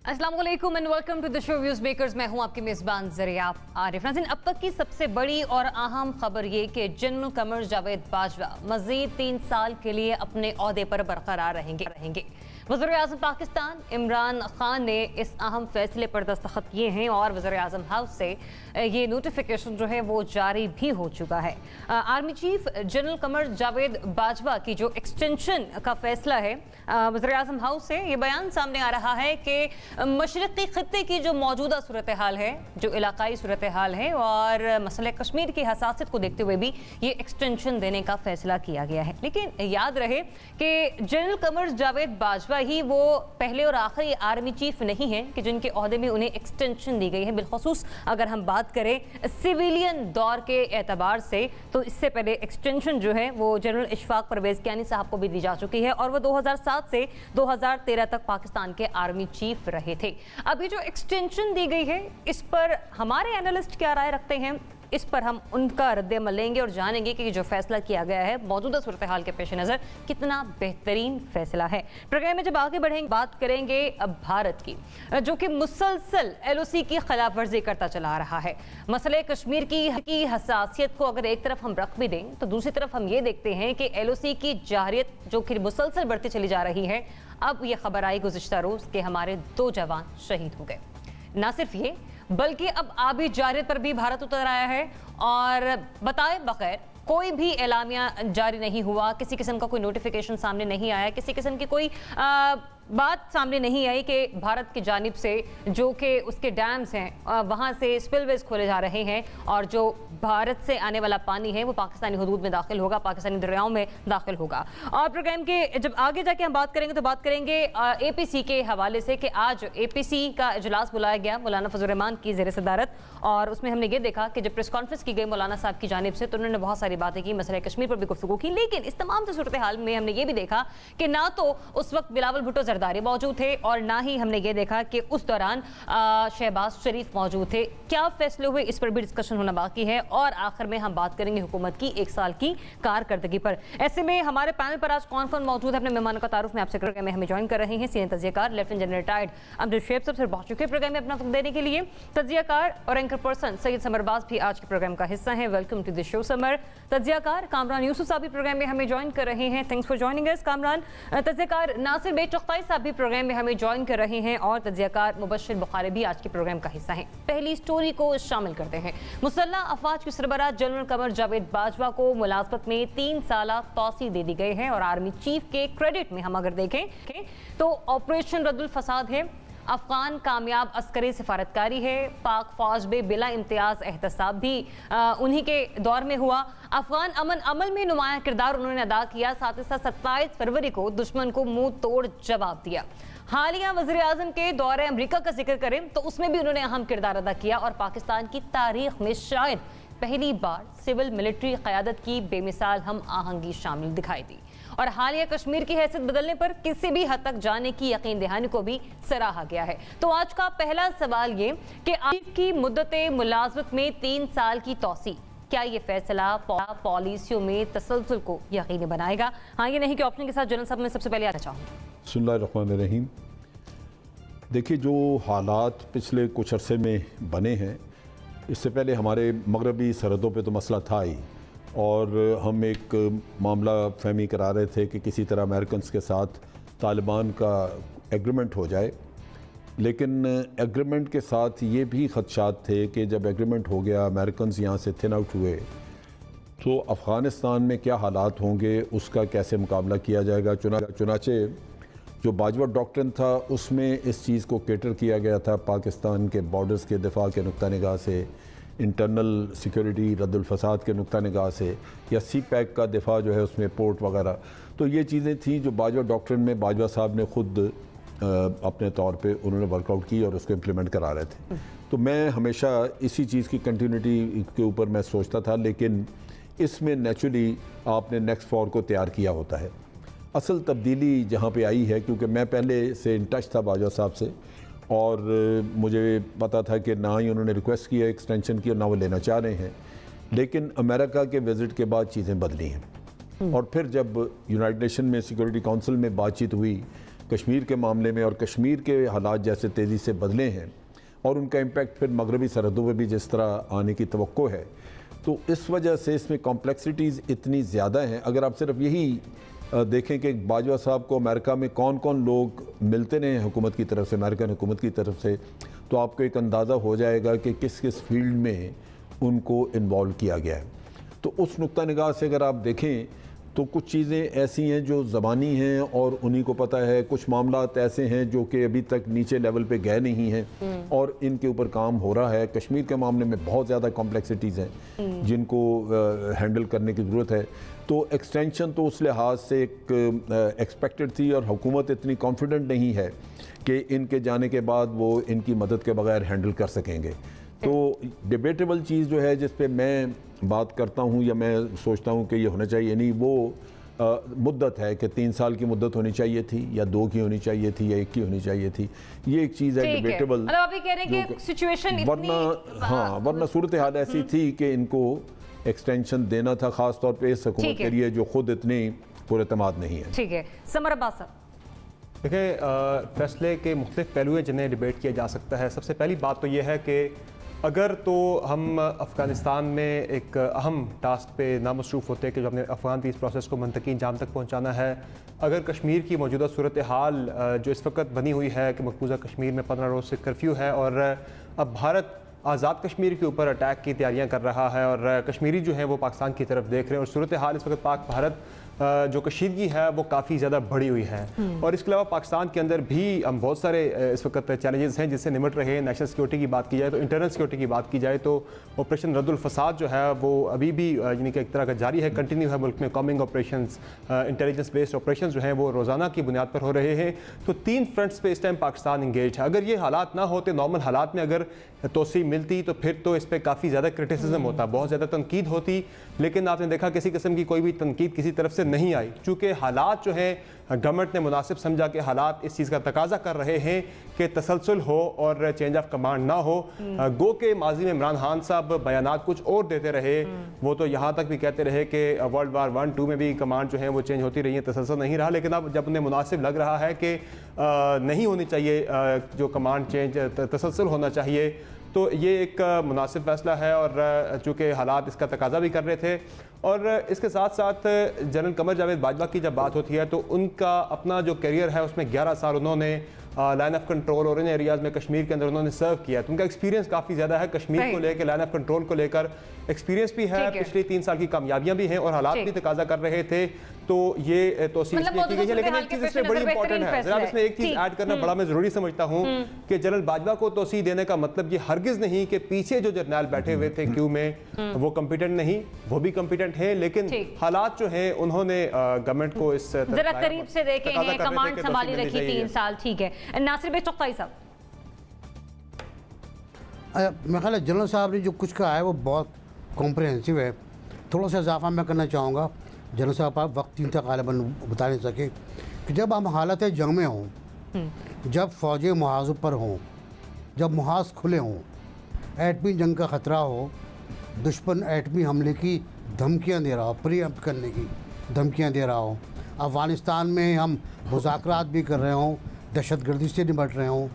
अस्सलाम वालेकुम and welcome to the show Views Makers. मैं हूं आपकी मेजबान ज़रिया आरिफ। नाज़रीन, अब तक की सबसे बड़ी और अहम खबर ये कि जनरल कमर जावेद बाजवा मजीद 3 साल के लिए अपने ओहदे पर बरकरार रहेंगे। वज़ीर-ए-आज़म पाकिस्तान इमरान खान ने इस अहम फैसले पर दस्तखत किए हैं और वज़ीर-ए-आज़म हाउस से ये नोटिफिकेशन जो है वो जारी भी हो चुका है। Army chief general Qamar Javed Bajwa की जो एक्सटेंशन का फैसला है, वज़ीर-ए-आज़म हाउस से ये बयान सामने आ रहा है कि मशरक़ी ख़ित्ते की जो मौजूदा सूरत हाल है, जो इलाकाई सूरत हाल है और मसले कश्मीर की हसासियत को देखते हुए भी ये एक्सटेंशन देने का फैसला किया गया है। लेकिन याद रहे कि जनरल कमर जावेद बाजवा ही वो पहले और आखिरी आर्मी चीफ नहीं है कि जिनके ओहदे में उन्हें एक्सटेंशन दी गई है। बिलखसूस अगर हम बात करें सिविलियन दौर के एतबार से, तो इससे पहले एक्सटेंशन जो है वो जनरल इशफाक परवेज़ कियानी साहब को भी दी जा चुकी है और वो 2007 से 2013 तक पाकिस्तान के आर्मी चीफ रहे थे। अभी जो एक्सटेंशन दी गई है इस पर हमारे एनालिस्ट क्या राय रखते हैं, इस पर हम उनका रद्द-ए-अमल लेंगे और जानेंगे कि जो फैसला किया गया है मौजूदा सूरत हाल के पेश नज़र कितना बेहतरीन फैसला है। प्रोग्राम में जब आगे बढ़ेंगे बात करेंगे अब भारत की, जो कि मुसलसल LOC की खिलाफ वर्जी करता चला आ रहा है। मसले कश्मीर की हसासियत को अगर एक तरफ हम रख भी दें तो दूसरी तरफ हम ये देखते हैं कि LOC की जारियत जो कि मुसलसल बढ़ती चली जा रही है। अब ये खबर आई गुज़िश्ता रोज़ के हमारे 2 जवान शहीद हो गए। ना सिर्फ ये बल्कि अब आबी जारियत पर भी भारत उतर आया है और बताए बगैर कोई भी एलामिया जारी नहीं हुआ, किसी किस्म का कोई नोटिफिकेशन सामने नहीं आया, किसी किस्म की कोई बात सामने नहीं आई कि भारत की जानिब से जो कि उसके डैम्स हैं वहाँ से स्पिलवेज खोले जा रहे हैं और जो भारत से आने वाला पानी है वो पाकिस्तानी हुदूद में दाखिल होगा, पाकिस्तानी दरियाओं में दाखिल होगा। और प्रोग्राम के जब आगे जाके हम बात करेंगे तो बात करेंगे APC के हवाले से कि आज APC का इजलास बुलाया गया मौलाना फजल रहमान की ज़ेर सदारत और उसमें हमने ये देखा कि जब प्रेस कॉन्फ्रेंस की गई मौलाना साहब की जानिब से तो उन्होंने बहुत सारी बातें की, मसले कश्मीर पर भी गुफ्तगू की। लेकिन इस तमाम से सूरत हाल में हमने ये भी देखा कि ना तो उस वक्त बिलावल भुट्टो जरदारी मौजूद थे और ना ही हमने ये देखा कि उस दौरान शहबाज शरीफ मौजूद थे। क्या फैसले हुए इस पर भी डिस्कशन होना बाकी है और आखिर में हम बात करेंगे हुकूमत की 1 साल की कारकर्दगी पर। ऐसे में हमारे पैनल पर आज कौन कौन मौजूद है, अपने मेहमानों का तारुफ में आपसे करके हमें ज्वाइन कर रहे हैं सीनियर तजियाकार लेफ्टिनेंट जनरल रिटायर्ड अब्दुल शेब साहब पहुंच चुके हैं प्रोग्राम में अपना वक्त देने के लिए। तजियाकार और एंकर पर्सन सैयद समरबाज भी आज के प्रोग्राम का हिस्सा है। Welcome to the show Samar. तजियाकार कामरान यूसुफ साहब भी प्रोग्राम में हमें ज्वाइन कर रहे हैं। Thanks for joining us Kamran. तजियाकार नासिर बेचख्ताई साहब भी प्रोग्राम में हमें ज्वाइन कर रहे हैं और तजियाकार मुबश्शिर बुखारी भी आज के प्रोग्राम का हिस्सा हैं। पहली स्टोरी को शामिल करते हैं। मुसल्लह अफवाज के सरबराह जनरल कमर जावेद बाजवा को मुलाजमत में 3 साल तौसी दे दी गई है और आर्मी चीफ के क्रेडिट में हम अगर देखें तो ऑपरेशन रद्दुल फसाद है, अफगान कामयाब अस्करी सिफारतकारी है, पाक फौज में बिला इम्तियाज एहतसाब भी उन्हीं के दौर में हुआ, अफगान अमन अमल में नुमाया किरदार उन्होंने अदा किया, साथ ही साथ 27 फरवरी को दुश्मन को मुंह तोड़ जवाब दिया। हालिया वज़ीर-ए-आज़म के दौरे अमेरिका का जिक्र करें तो उसमें भी उन्होंने अहम किरदार अदा किया और पाकिस्तान की तारीख में शायद पहली बार सिविल मिलिट्री क़यादत की बेमिसाल हम आहंगी शामिल दिखाई दी और हालिया कश्मीर की हैसियत बदलने पर किसी भी हद तक जाने की यकीन दहानी को भी सराहा गया है। तो आज का पहला सवाल ये कि आर्मी की मुद्दत मुलाजमत में 3 साल की तौसी, क्या ये फैसला पॉलिसियों में तसलसल को यकीनी बनाएगा? हाँ ये नहीं कि ऑप्शन के साथ जनरल साहब मैं सबसे पहले आना चाहूँगी। बिस्मिल्लाहिर्रहमानिर्रहीम। देखिए, जो हालात पिछले कुछ अरसे में बने हैं, इससे पहले हमारे मगरबी सरहदों पे तो मसला था ही और हम एक मामला फहमी करा रहे थे कि किसी तरह अमेरिकन के साथ तालिबान का एग्रीमेंट हो जाए। लेकिन एग्रीमेंट के साथ ये भी ख़दशात थे कि जब एग्रीमेंट हो गया, अमेरिकन यहाँ से थिन आउट हुए, तो अफ़गानिस्तान में क्या हालात होंगे, उसका कैसे मुकाबला किया जाएगा। चुनाचे जो बाजवा डॉक्ट्रिन था उसमें इस चीज़ को केटर किया गया था पाकिस्तान के बॉर्डर्स के दिफा के नुक्ता निगाह से, इंटरनल सिक्योरिटी रद्दुल फसाद के नुक्ता निगाह से, या CPEC का दिफा जो है उसमें पोर्ट वगैरह। तो ये चीज़ें थी जो बाजवा डॉक्ट्रिन में बाजवा साहब ने ख़ुद अपने तौर पे उन्होंने वर्कआउट की और उसको इम्प्लीमेंट करा रहे थे। तो मैं हमेशा इसी चीज़ की कंटिन्यूटी के ऊपर मैं सोचता था, लेकिन इसमें नेचुरली आपने नेक्स्ट फॉर को तैयार किया होता है। असल तब्दीली जहाँ पे आई है, क्योंकि मैं पहले से इन टच था बाजवा साहब से और मुझे पता था कि ना ही उन्होंने रिक्वेस्ट की है एक्सटेंशन की और ना वो लेना चाह रहे हैं, लेकिन अमेरिका के विज़िट के बाद चीज़ें बदली हैं। और फिर जब यूनाइटेड नेशन में सिक्योरिटी काउंसिल में बातचीत हुई कश्मीर के मामले में और कश्मीर के हालात जैसे तेज़ी से बदले हैं और उनका इम्पेक्ट फिर मगरबी सरहदों पर भी जिस तरह आने की तवक्को है, तो इस वजह से इसमें कॉम्प्लेक्सिटीज़ इतनी ज़्यादा हैं। अगर आप सिर्फ यही देखें कि बाजवा साहब को अमेरिका में कौन कौन लोग मिलते रहे हुकूमत की तरफ से, अमेरिकन हुकूमत की तरफ से, तो आपको एक अंदाज़ा हो जाएगा कि किस किस फील्ड में उनको इन्वॉल्व किया गया है। तो उस नुक्ता निगाह से अगर आप देखें तो कुछ चीज़ें ऐसी हैं जो ज़बानी हैं और उन्हीं को पता है, कुछ मामलात ऐसे हैं जो कि अभी तक नीचे लेवल पे गए नहीं हैं और इनके ऊपर काम हो रहा है। कश्मीर के मामले में बहुत ज़्यादा कॉम्प्लेक्सिटीज़ हैं जिनको हैंडल करने की ज़रूरत है। तो एक्सटेंशन तो उस लिहाज से एक एक्सपेक्टेड थी और हुकूमत इतनी कॉन्फिडेंट नहीं है कि इनके जाने के बाद वो इनकी मदद के बगैर हैंडल कर सकेंगे। तो डिबेटेबल चीज़ जो है जिस पे मैं बात करता हूँ या मैं सोचता हूँ कि ये होना चाहिए नहीं, वो मुद्दत है कि 3 साल की मुद्दत होनी चाहिए थी या 2 की होनी चाहिए थी या 1 की होनी चाहिए थी। ये एक चीज़ है डिबेटेबल। मतलब आप ये कह रहे हैं कि सिचुएशन वरना सूरत हाल ऐसी थी कि इनको एक्सटेंशन देना था, ख़ास तौर पे इस हुकूमत के लिए जो खुद इतनी पुरएतमाद नहीं है। ठीक है, समर अब्बास साहब। देखिए, फैसले के मुख्तलिफ पहलू हैं जिन्हें डिबेट किया जा सकता है। सबसे पहली बात तो यह है कि अगर तो हम अफ़गानिस्तान में एक अहम टास्क पे नामसरूफ़ होते हैं कि जो अपने अफ़गान पीस प्रोसेस को मंतकी अंजाम तक पहुँचाना है, अगर कश्मीर की मौजूदा सूरत हाल जो इस वक्त बनी हुई है कि मकबूजा कश्मीर में 15 रोज़ से कर्फ्यू है और अब भारत आज़ाद कश्मीर के ऊपर अटैक की तैयारियां कर रहा है और कश्मीरी जो है वो पाकिस्तान की तरफ देख रहे हैं और सूरत हाल इस वक्त पाक भारत जो कशीदगी है वो काफ़ी ज़्यादा बढ़ी हुई है। और इसके अलावा पाकिस्तान के अंदर भी हम बहुत सारे इस वक्त चैलेंजेस हैं जिससे निमट रहे हैं। नेशनल सिक्योरिटी की बात की जाए तो, इंटरनल सिक्योरिटी की बात की जाए तो ऑपरेशन रद्दुल फसाद जो है वो अभी भी यानी कि एक तरह का जारी है, कंटिन्यू है मुल्क में। Combing operation, intelligence based operation जो हैं वो रोज़ाना की बुनियाद पर हो रहे हैं। तो 3 फ्रंट्स पे इस टाइम पाकिस्तान इंगेज है। अगर ये हालात ना होते, नॉर्मल हालात में अगर तोसी मिलती तो फिर तो इस पर काफ़ी ज़्यादा क्रिटिसिज्म होता, बहुत ज़्यादा तनकीद होती, लेकिन आपने देखा किसी किस्म की कोई भी तनकीद किसी तरफ से नहीं आई। चूँकि हालात जो हैं गवर्नमेंट ने मुनासिब समझा कि हालात इस चीज़ का तकाजा कर रहे हैं कि तसलसल हो और चेंज ऑफ कमांड ना हो। गो के माजी में इमरान खान साहब बयानात कुछ और देते रहे, वो तो यहाँ तक भी कहते रहे कि वर्ल्ड वार 1-2 में भी कमांड जो है वो चेंज होती रही है, तसलसल नहीं रहा। लेकिन अब जब उन्हें मुनासिब लग रहा है कि नहीं होनी चाहिए जो कमांड चेंज, तसलसल होना चाहिए, तो ये एक मुनासिब फ़ैसला है और चूँकि हालात इसका तकाजा भी कर रहे थे। और इसके साथ साथ जनरल कमर जावेद बाजवा की जब बात होती है तो उनका अपना जो करियर है उसमें 11 साल उन्होंने लाइन ऑफ कंट्रोल और इन एरियाज़ में कश्मीर के अंदर उन्होंने सर्व किया, तो उनका एक्सपीरियंस काफ़ी ज़्यादा है कश्मीर को लेकर, लाइन ऑफ कंट्रोल को लेकर एक्सपीरियंस भी है, पिछले 3 साल की कामयाबियां भी हैं और हालात भी तकाजा कर रहे थे। तो ये तोसीक की गई है। लेकिन एक चीज़ इसमें बड़ी इंपॉर्टेंट है, जरा इसमें एक चीज़ ऐड करना बड़ा मैं ज़रूरी समझता हूँ कि जनरल बाजवा को तोसी देने का मतलब ये हरगिज़ नहीं कि पीछे जो जर्नल बैठे हुए थे क्यू में वो कम्पिटेंट नहीं, वो भी कम्पिटेंट है, लेकिन हालात जो है उन्होंने गवर्नमेंट को इस जरा करीब से देखे हैं, कमांड संभाली रखी 3 साल। ठीक है, नासिर भाई चौकताई साहब। मेरा ख्याल है जनरल साहब ने जो कुछ कहा है वो बहुत कॉम्प्रहेंसिव है। थोड़ा सा इजाफा मैं करना चाहूँगा। जनरल साहब आप वक्त तक गालिबन बता नहीं सके कि जब हम हालत जंग में हों, जब फ़ौजें मुहाज़ों पर हों, जब मुहाज़ खुले हों, एटमी जंग का ख़तरा हो, दुश्मन एटमी हमले की धमकियाँ दे रहा हो, प्रीएम्प्ट करने की धमकियाँ दे रहा हो, अफ़गानिस्तान में हम मुज़ाकरात भी कर रहे हों, दहशतगर्दी से निपट रहे हों,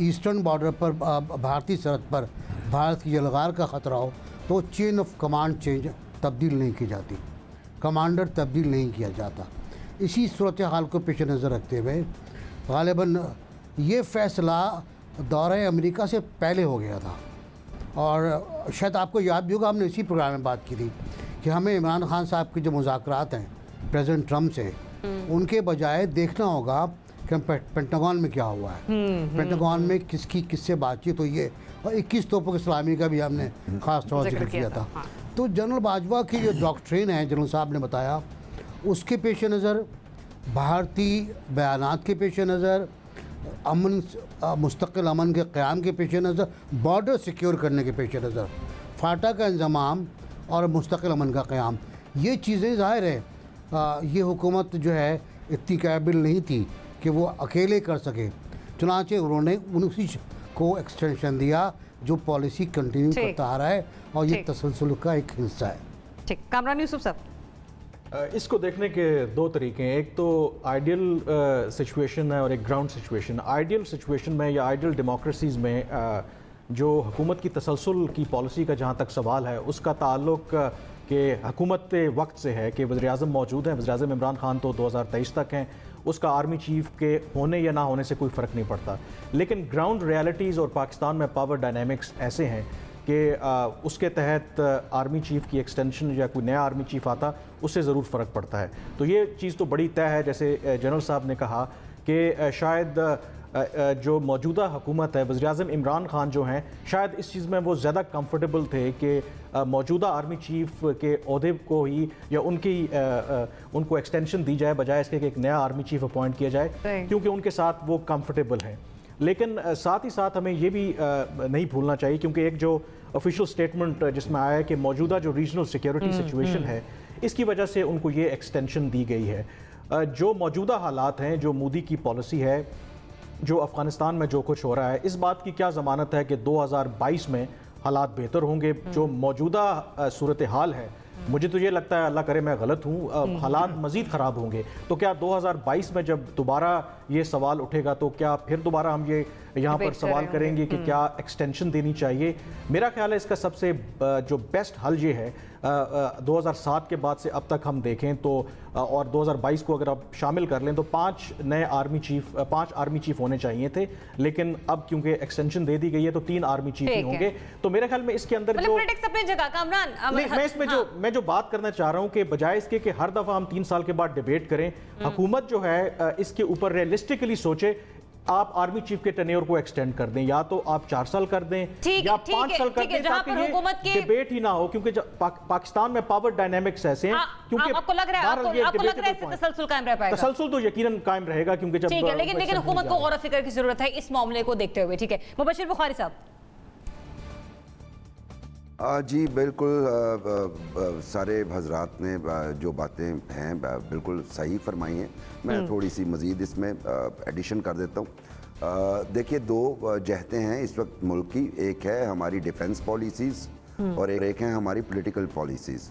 ईस्टर्न बॉर्डर पर भारतीय सरहद पर भारत की यलगार का ख़तरा हो, तो चेन ऑफ कमांड चेंज तब्दील नहीं की जाती, कमांडर तब्दील नहीं किया जाता। इसी सूरत हाल को पेश नज़र रखते हुए गालिबन ये फ़ैसला दौरे अमेरिका से पहले हो गया था और शायद आपको याद भी होगा हमने इसी प्रोग्राम में बात की थी कि हमें इमरान खान साहब के जो मुज़ाकरात हैं प्रेसिडेंट ट्रंप से, उनके बजाय देखना होगा कि पेंटागन में क्या हुआ है, पेंटागन में किसकी किससे बातचीत हुई है, और 21 तोपों की सलामी का भी हमने ख़ास तौर से जिक्र किया था। तो जनरल बाजवा की जो डॉक्ट्रिन है, जनरल साहब ने बताया, उसके पेश नज़र, भारतीय बयानात के पेश नज़र, अमन, मुस्तकिल अमन के क़याम के पेश नज़र, बॉर्डर सिक्योर करने के पेश नज़र, फाटा का इंतज़ाम और मुस्तकिल अमन का क़याम, ये चीज़ें ज़ाहिर है ये हुकूमत जो है इतनी काबिल नहीं थी कि वो अकेले कर सके, चुनांचे उन्होंने उसी को एक्सटेंशन दिया जो पॉलिसी कंटिन्यू करता आ रहा है और ये तसलसल का एक हिस्सा है। ठीक, कामरान यूसुफ साहब। इसको देखने के दो तरीके हैं। एक तो आइडियल सिचुएशन है और एक ग्राउंड सिचुएशन। आइडियल सिचुएशन में या आइडियल डेमोक्रेसीज़ में जो हुकूमत की तसलसल की पॉलिसी का जहाँ तक सवाल है उसका ताल्लुक के हुकूमत वक्त से है कि वज़ीर-ए-आज़म मौजूद हैं। वज़ीर-ए-आज़म इमरान खान तो 2023 तक हैं, उसका आर्मी चीफ के होने या ना होने से कोई फ़र्क नहीं पड़ता। लेकिन ग्राउंड रियलिटीज़ और पाकिस्तान में पावर डायनामिक्स ऐसे हैं कि उसके तहत आर्मी चीफ की एक्सटेंशन या कोई नया आर्मी चीफ आता उससे ज़रूर फ़र्क पड़ता है। तो ये चीज़ तो बड़ी तय है। जैसे जनरल साहब ने कहा कि शायद जो मौजूदा हुकूमत है, वज़ीर-ए-आज़म इमरान खान जो हैं, शायद इस चीज़ में वो ज़्यादा कंफर्टेबल थे कि मौजूदा आर्मी चीफ के ओहदे को ही या उनको एक्सटेंशन दी जाए बजाय इसके कि एक नया आर्मी चीफ अपॉइंट किया जाए, क्योंकि उनके साथ वो कंफर्टेबल हैं। लेकिन साथ ही साथ हमें ये भी नहीं भूलना चाहिए, क्योंकि एक जो ऑफिशियल स्टेटमेंट जिसमें आया है कि मौजूदा जो रीजनल सिक्योरिटी सिचुएशन है इसकी वजह से उनको ये एक्सटेंशन दी गई है। जो मौजूदा हालात हैं, जो मोदी की पॉलिसी है, जो अफ़गानिस्तान में जो कुछ हो रहा है, इस बात की क्या ज़मानत है कि 2022 में हालात बेहतर होंगे। जो मौजूदा सूरत हाल है, मुझे तो ये लगता है, अल्लाह करे मैं गलत हूँ, हालात मज़ीद ख़राब होंगे। तो क्या 2022 में जब दोबारा ये सवाल उठेगा तो क्या फिर दोबारा हम ये यहाँ पर सवाल करेंगे कि क्या एक्सटेंशन देनी चाहिए? मेरा ख्याल है इसका सबसे जो बेस्ट हल ये है, 2007 के बाद से अब तक हम देखें तो और 2022 को अगर आप शामिल कर लें तो 5 आर्मी चीफ होने चाहिए थे, लेकिन अब क्योंकि एक्सटेंशन दे दी गई है तो 3 आर्मी चीफ ही होंगे। तो मेरे ख्याल में इसके अंदर जो अपनी जगह कामरान, मैं इसमें मैं जो बात करना चाह रहा हूं कि बजाय इसके कि हर दफा हम 3 साल के बाद डिबेट करें, हुकूमत जो है इसके ऊपर रियलिस्टिकली सोचे। आप आर्मी चीफ के टेन्योर को एक्सटेंड कर दें, या तो आप 4 साल कर दें या 5 साल कर दें, ताकि ये डिबेट ही ना हो, क्योंकि पाकिस्तान में पावर डायनामिक्स ऐसे हैं। क्योंकि आपको लग रहा है तसलसल कायम रह पाएगा? तसलसल तो यकीनन कायम रहेगा, क्योंकि जब ठीक है, लेकिन हुकूमत को गौर फिक्र की जरूरत है इस मामले को देखते हुए। ठीक है, मुबशिर बुखारी साहब। जी बिल्कुल, सारे हजरात ने जो बातें हैं बिल्कुल सही फरमाई हैं। मैं थोड़ी सी मज़ीद इसमें एडिशन कर देता हूँ। देखिए, 2 जहतें हैं इस वक्त मुल्क की। एक है हमारी डिफेंस पॉलिसीज़ और एक है हमारी पॉलिटिकल पॉलिसीज़।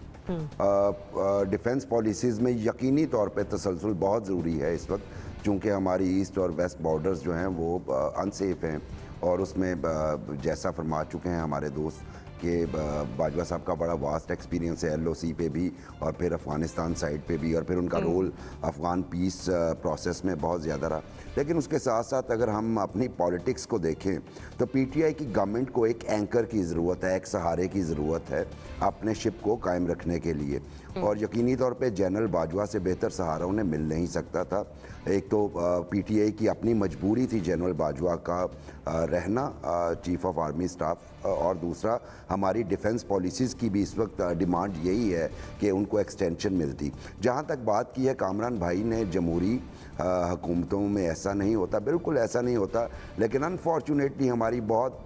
डिफेंस पॉलिसीज़ में यकीनी तौर पे तसलसल बहुत ज़रूरी है इस वक्त, चूँकि हमारी ईस्ट और वेस्ट बॉर्डर्स जो हैं वो अनसेफ हैं, और उसमें जैसा फरमा चुके हैं हमारे दोस्त कि बाजवा साहब का बड़ा वास्ट एक्सपीरियंस है LOC पे भी और फिर अफ़गानिस्तान साइड पे भी, और फिर उनका रोल अफ़गान पीस प्रोसेस में बहुत ज़्यादा रहा। लेकिन उसके साथ साथ अगर हम अपनी पॉलिटिक्स को देखें तो PTI की गवर्नमेंट को एक एंकर की ज़रूरत है, एक सहारे की ज़रूरत है अपने शिप को कायम रखने के लिए, और यकीनी तौर पे जनरल बाजवा से बेहतर सहारा उन्हें मिल नहीं सकता था। एक तो PTI की अपनी मजबूरी थी जनरल बाजवा का रहना चीफ ऑफ आर्मी स्टाफ, और दूसरा हमारी डिफेंस पॉलिसीज़ की भी इस वक्त डिमांड यही है कि उनको एक्सटेंशन मिलती। जहाँ तक बात की है कामरान भाई ने, जमहूरी हुकूमतों में ऐसा नहीं होता, बिल्कुल ऐसा नहीं होता, लेकिन अनफॉर्चुनेटली हमारी बहुत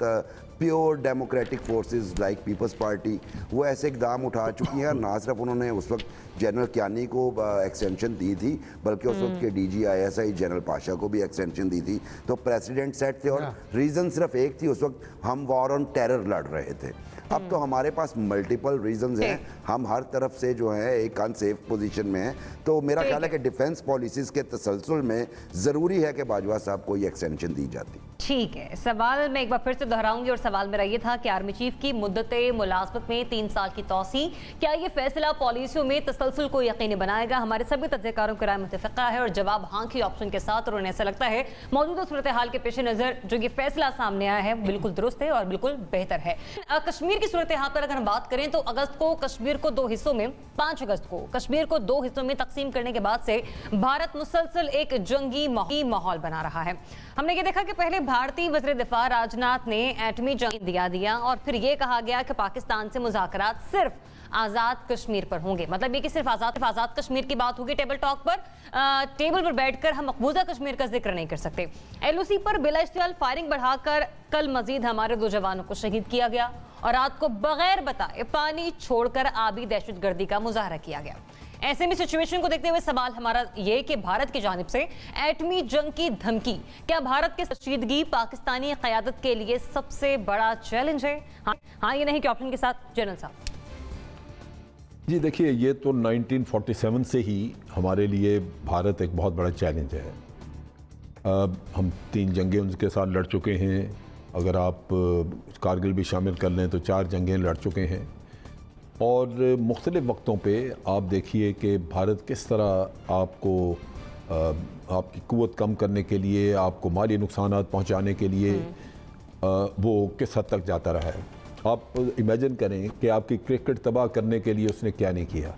pure democratic forces like people's party वो ऐसे इकदाम उठा चुकी हैं। ना सिर्फ उन्होंने उस वक्त जनरल कियानी को एक्सटेंशन दी थी, बल्कि उस वक्त के DG ISI जनरल पाशा को भी एक्सटेंशन दी थी। तो प्रेसिडेंट सेट थे, और रीज़न सिर्फ एक थी, उस वक्त हम वॉर ऑन टेरर लड़ रहे थे। अब तो हमारे पास मल्टीपल रीजंस हैं, हम हर तरफ से जो है एक अनसेफ पोजीशन में हैं। तो मेरा ख्याल है कि डिफेंस पॉलिसीज़ के तसलसल में ज़रूरी है कि बाजवा साहब को ये एक्सटेंशन दी जाती। ठीक है, सवाल मैं एक बार फिर से दोहराऊंगी, और सवाल मेरा ये था कि आर्मी चीफ की मुद्दत मुलाजमत में 3 साल की तौसी, क्या ये फैसला पॉलिसियों में तसलसल को यकीनी बनाएगा? हमारे सभी तज्ज़ेकारों की राय मुत्तफ़िक़ा है, और जवाब हाँ की ऑप्शन के साथ, और उन्हें ऐसा लगता है मौजूदा सूरत हाल के पेश नज़र जो ये फैसला सामने आया है बिल्कुल दुरुस्त है और बिल्कुल बेहतर है। कश्मीर की सूरत हाल पर अगर हम बात करें तो अगस्त को कश्मीर को 2 हिस्सों में 5 अगस्त को कश्मीर को 2 हिस्सों में तकसीम करने के बाद से भारत मुसलसल एक जंगी माहौल बना रहा है। हमने ये देखा कि पहले भारतीय वज़ीर दिफा राजनाथ ने एटमी जंग दिया और फिर ये कहा गया कि पाकिस्तान से मुज़ाकरात सिर्फ आज़ाद कश्मीर पर होंगे। मतलब ये कि सिर्फ आज़ाद कश्मीर की बात होगी टेबल टॉक पर, टेबल पर बैठकर हम मकबूजा कश्मीर का जिक्र नहीं कर सकते। LOC पर बिला इश्तियाल फायरिंग बढ़ाकर कल मजीद हमारे 2 जवानों को शहीद किया गया, और रात को बगैर बताए पानी छोड़कर आबी दहशतगर्दी का मुजाहरा किया गया। ऐसे में सिचुएशन को देखते हुए सवाल हमारा ये कि भारत की जानिब से एटमी जंग की धमकी, क्या भारत की संजीदगी पाकिस्तानी क़यादत के लिए सबसे बड़ा चैलेंज है? हाँ या नहीं के ऑप्शन के साथ जनरल साहब। जी देखिए, ये तो 1947 से ही हमारे लिए भारत एक बहुत बड़ा चैलेंज है। हम 3 जंगें उनके साथ लड़ चुके हैं, अगर आप कारगिल भी शामिल कर लें तो 4 जंगें लड़ चुके हैं। और मुख्तलिफ़ वक्तों पे आप देखिए कि भारत किस तरह आपको आपकी क़ुव्वत कम करने के लिए, आपको माली नुकसानात पहुंचाने के लिए वो किस हद तक जाता रहा है। आप इमेजिन करें कि आपकी क्रिकेट तबाह करने के लिए उसने क्या नहीं किया।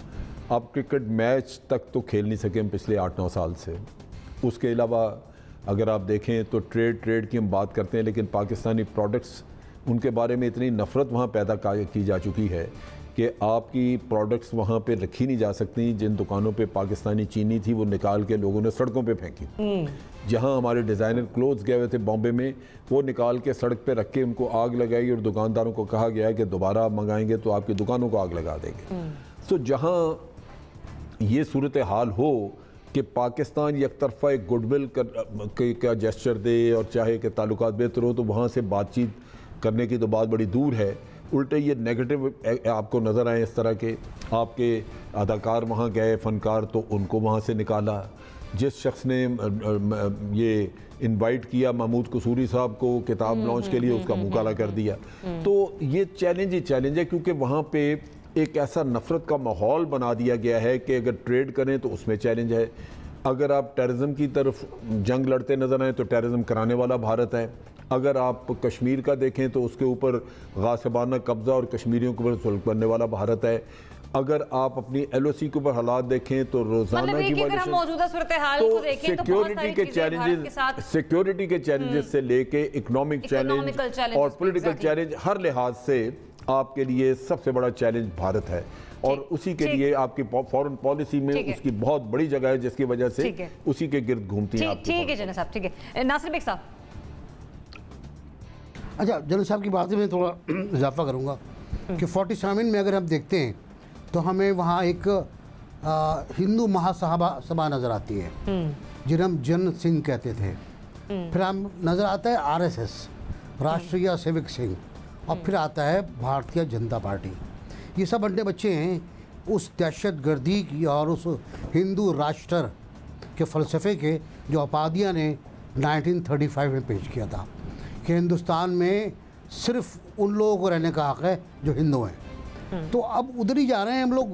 आप क्रिकेट मैच तक तो खेल नहीं सके पिछले 8-9 साल से। उसके अलावा अगर आप देखें तो ट्रेड की हम बात करते हैं, लेकिन पाकिस्तानी प्रोडक्ट्स, उनके बारे में इतनी नफ़रत वहाँ पैदा की जा चुकी है कि आपकी प्रोडक्ट्स वहाँ पे रखी नहीं जा सकती। जिन दुकानों पे पाकिस्तानी चीनी थी वो निकाल के लोगों ने सड़कों पे फेंकी। जहाँ हमारे डिज़ाइनर क्लोथ्स गए हुए थे बॉम्बे में, वो निकाल के सड़क पे रख के उनको आग लगाई और दुकानदारों को कहा गया है कि दोबारा आप मंगाएंगे तो आपकी दुकानों को आग लगा देंगे। तो जहाँ ये सूरत हाल हो कि पाकिस्तान एक तरफा एक गुडविल का जेस्चर दे और चाहे कि ताल्लुकात बेहतर हो, तो वहाँ से बातचीत करने की तो बात बड़ी दूर है। उल्टे ये नेगेटिव आपको नज़र आए इस तरह के। आपके अदाकार वहाँ गए, फ़नकार, तो उनको वहाँ से निकाला। जिस शख्स ने ये इनवाइट किया महमूद कसूरी साहब को किताब लॉन्च के लिए, उसका मुँह काला कर दिया। तो ये चैलेंज ही चैलेंज है, क्योंकि वहाँ पे एक ऐसा नफ़रत का माहौल बना दिया गया है कि अगर ट्रेड करें तो उसमें चैलेंज है। अगर आप टेररिज्म की तरफ जंग लड़ते नज़र आएँ तो टेररिज्म कराने वाला भारत है। अगर आप कश्मीर का देखें तो उसके ऊपर गासिबाना कब्ज़ा और कश्मीरियों के ऊपर सुल्क बनने वाला भारत है। अगर आप अपनी LOC के ऊपर हालात देखें तो रोज़ाना की सिक्योरिटी के चैलेंजेस से लेके इकोनॉमिक चैलेंज और पॉलिटिकल चैलेंज, हर लिहाज से आपके लिए सबसे बड़ा चैलेंज भारत है। और उसी के लिए आपकी फॉरेन पॉलिसी में उसकी बहुत बड़ी जगह है, जिसकी वजह से उसी के गिर्द घूमती है। ठीक है जनरल साहब, ठीक है। नासिर बेग साहब। अच्छा, जनरल साहब की बात में थोड़ा इजाफा करूँगा कि 47 में अगर हम देखते हैं तो हमें वहाँ एक हिंदू महासभा नज़र आती है, जिन्हें हम जन सिंह कहते थे। फिर हम नज़र आता है RSS, राष्ट्रीय सेवक सिंह, और फिर आता है भारतीय जनता पार्टी। ये सब बड़े बच्चे हैं उस दहशतगर्दी की और उस हिंदू राष्ट्र के फ़लसफ़े के जो अपादिया ने 1935 में पेश किया था कि हिंदुस्तान में सिर्फ उन लोगों को रहने का हक़ है जो हिंदू हैं। तो अब उधर ही जा रहे हैं हम लोग।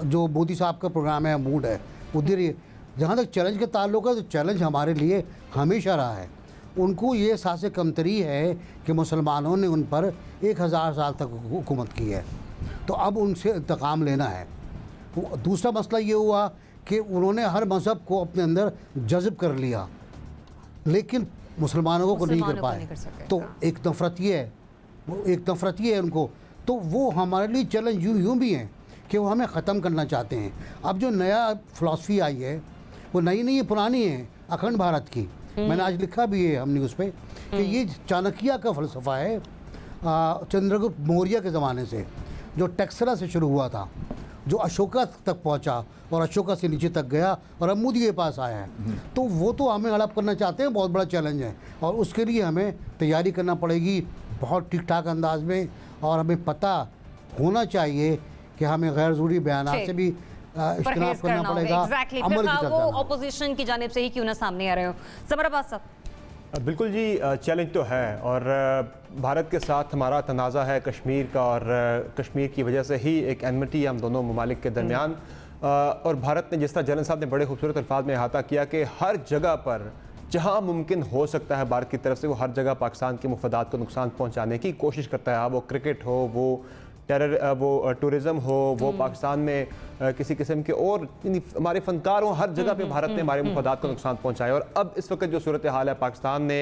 जो मोदी साहब का प्रोग्राम है, मूड है उधर ही। जहाँ तक चैलेंज के ताल्लुक है तो चैलेंज हमारे लिए हमेशा रहा है। उनको ये एहसास कमतरी है कि मुसलमानों ने उन पर 1000 साल तक हुकूमत की है, तो अब उनसे इंतकाम लेना है। दूसरा मसला ये हुआ कि उन्होंने हर मज़हब को अपने अंदर जज़ब कर लिया, लेकिन मुसलमानों को नहीं कर पाए। तो एक नफ़रत ये है उनको। तो वो हमारे लिए चैलेंज यूँ भी हैं कि वो हमें ख़त्म करना चाहते हैं। अब जो नया फ़िलासफ़ी आई है वो नई नहीं है, पुरानी है, अखंड भारत की। मैंने आज लिखा भी है हम न्यूज़ पे कि ये चाणक्य का फ़लसफ़ा है, चंद्रगुप्त मौर्य के ज़माने से, जो टेक्सला से शुरू हुआ था, जो अशोका तक पहुंचा और अशोका से नीचे तक गया और अब मोदी के पास आया है। तो वो तो हमें हड़प करना चाहते हैं, बहुत बड़ा चैलेंज है और उसके लिए हमें तैयारी करना पड़ेगी बहुत ठीक ठाक अंदाज में। और हमें पता होना चाहिए कि हमें गैर ज़रूरी बयानात से भी इज्तनाब करना पड़ेगा। अमल की वो ऑपोजिशन की जानिब से ही क्यों ना सामने आ रहे हो। समर अब्बास साहब। बिल्कुल जी, चैलेंज तो है और भारत के साथ हमारा तनाज़ा है कश्मीर का, और कश्मीर की वजह से ही एक एनमिटी है हम दोनों ममालिक के दरमियान। और भारत ने, जिस तरह जनरल साहब ने बड़े खूबसूरत अल्फाज में अहाता किया कि हर जगह पर जहाँ मुमकिन हो सकता है भारत की तरफ से, वो हर जगह पाकिस्तान के मुफादात को नुकसान पहुँचाने की कोशिश करता है। वो क्रिकेट हो, वो टूरिज़म हो, वो पाकिस्तान में किसी किस्म के और हमारे फ़नकार हों, हर जगह पे भारत ने हमारे मुफादात को नुकसान पहुँचाया। और अब इस वक्त जो सूरत हाल है, पाकिस्तान ने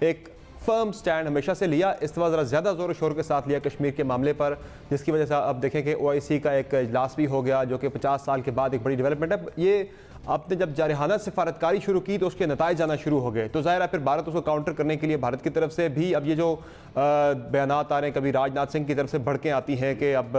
एक फर्म स्टैंड हमेशा से लिया, इस दफ़ा ज़रा ज़्यादा ज़ोर शोर के साथ लिया कश्मीर के मामले पर, जिसकी वजह से अब देखें कि OIC का एक इजलास भी हो गया, जो कि 50 साल के बाद एक बड़ी डेवलपमेंट है। ये आपने जब जारहाना सिफारतकारी शुरू की तो उसके नताइज आना शुरू हो गए, तो ज़ाहिर है फिर भारत उसको काउंटर करने के लिए भारत की तरफ से भी अब ये जो बयानात आ रहे हैं, कभी राजनाथ सिंह की तरफ से भड़कें आती हैं कि अब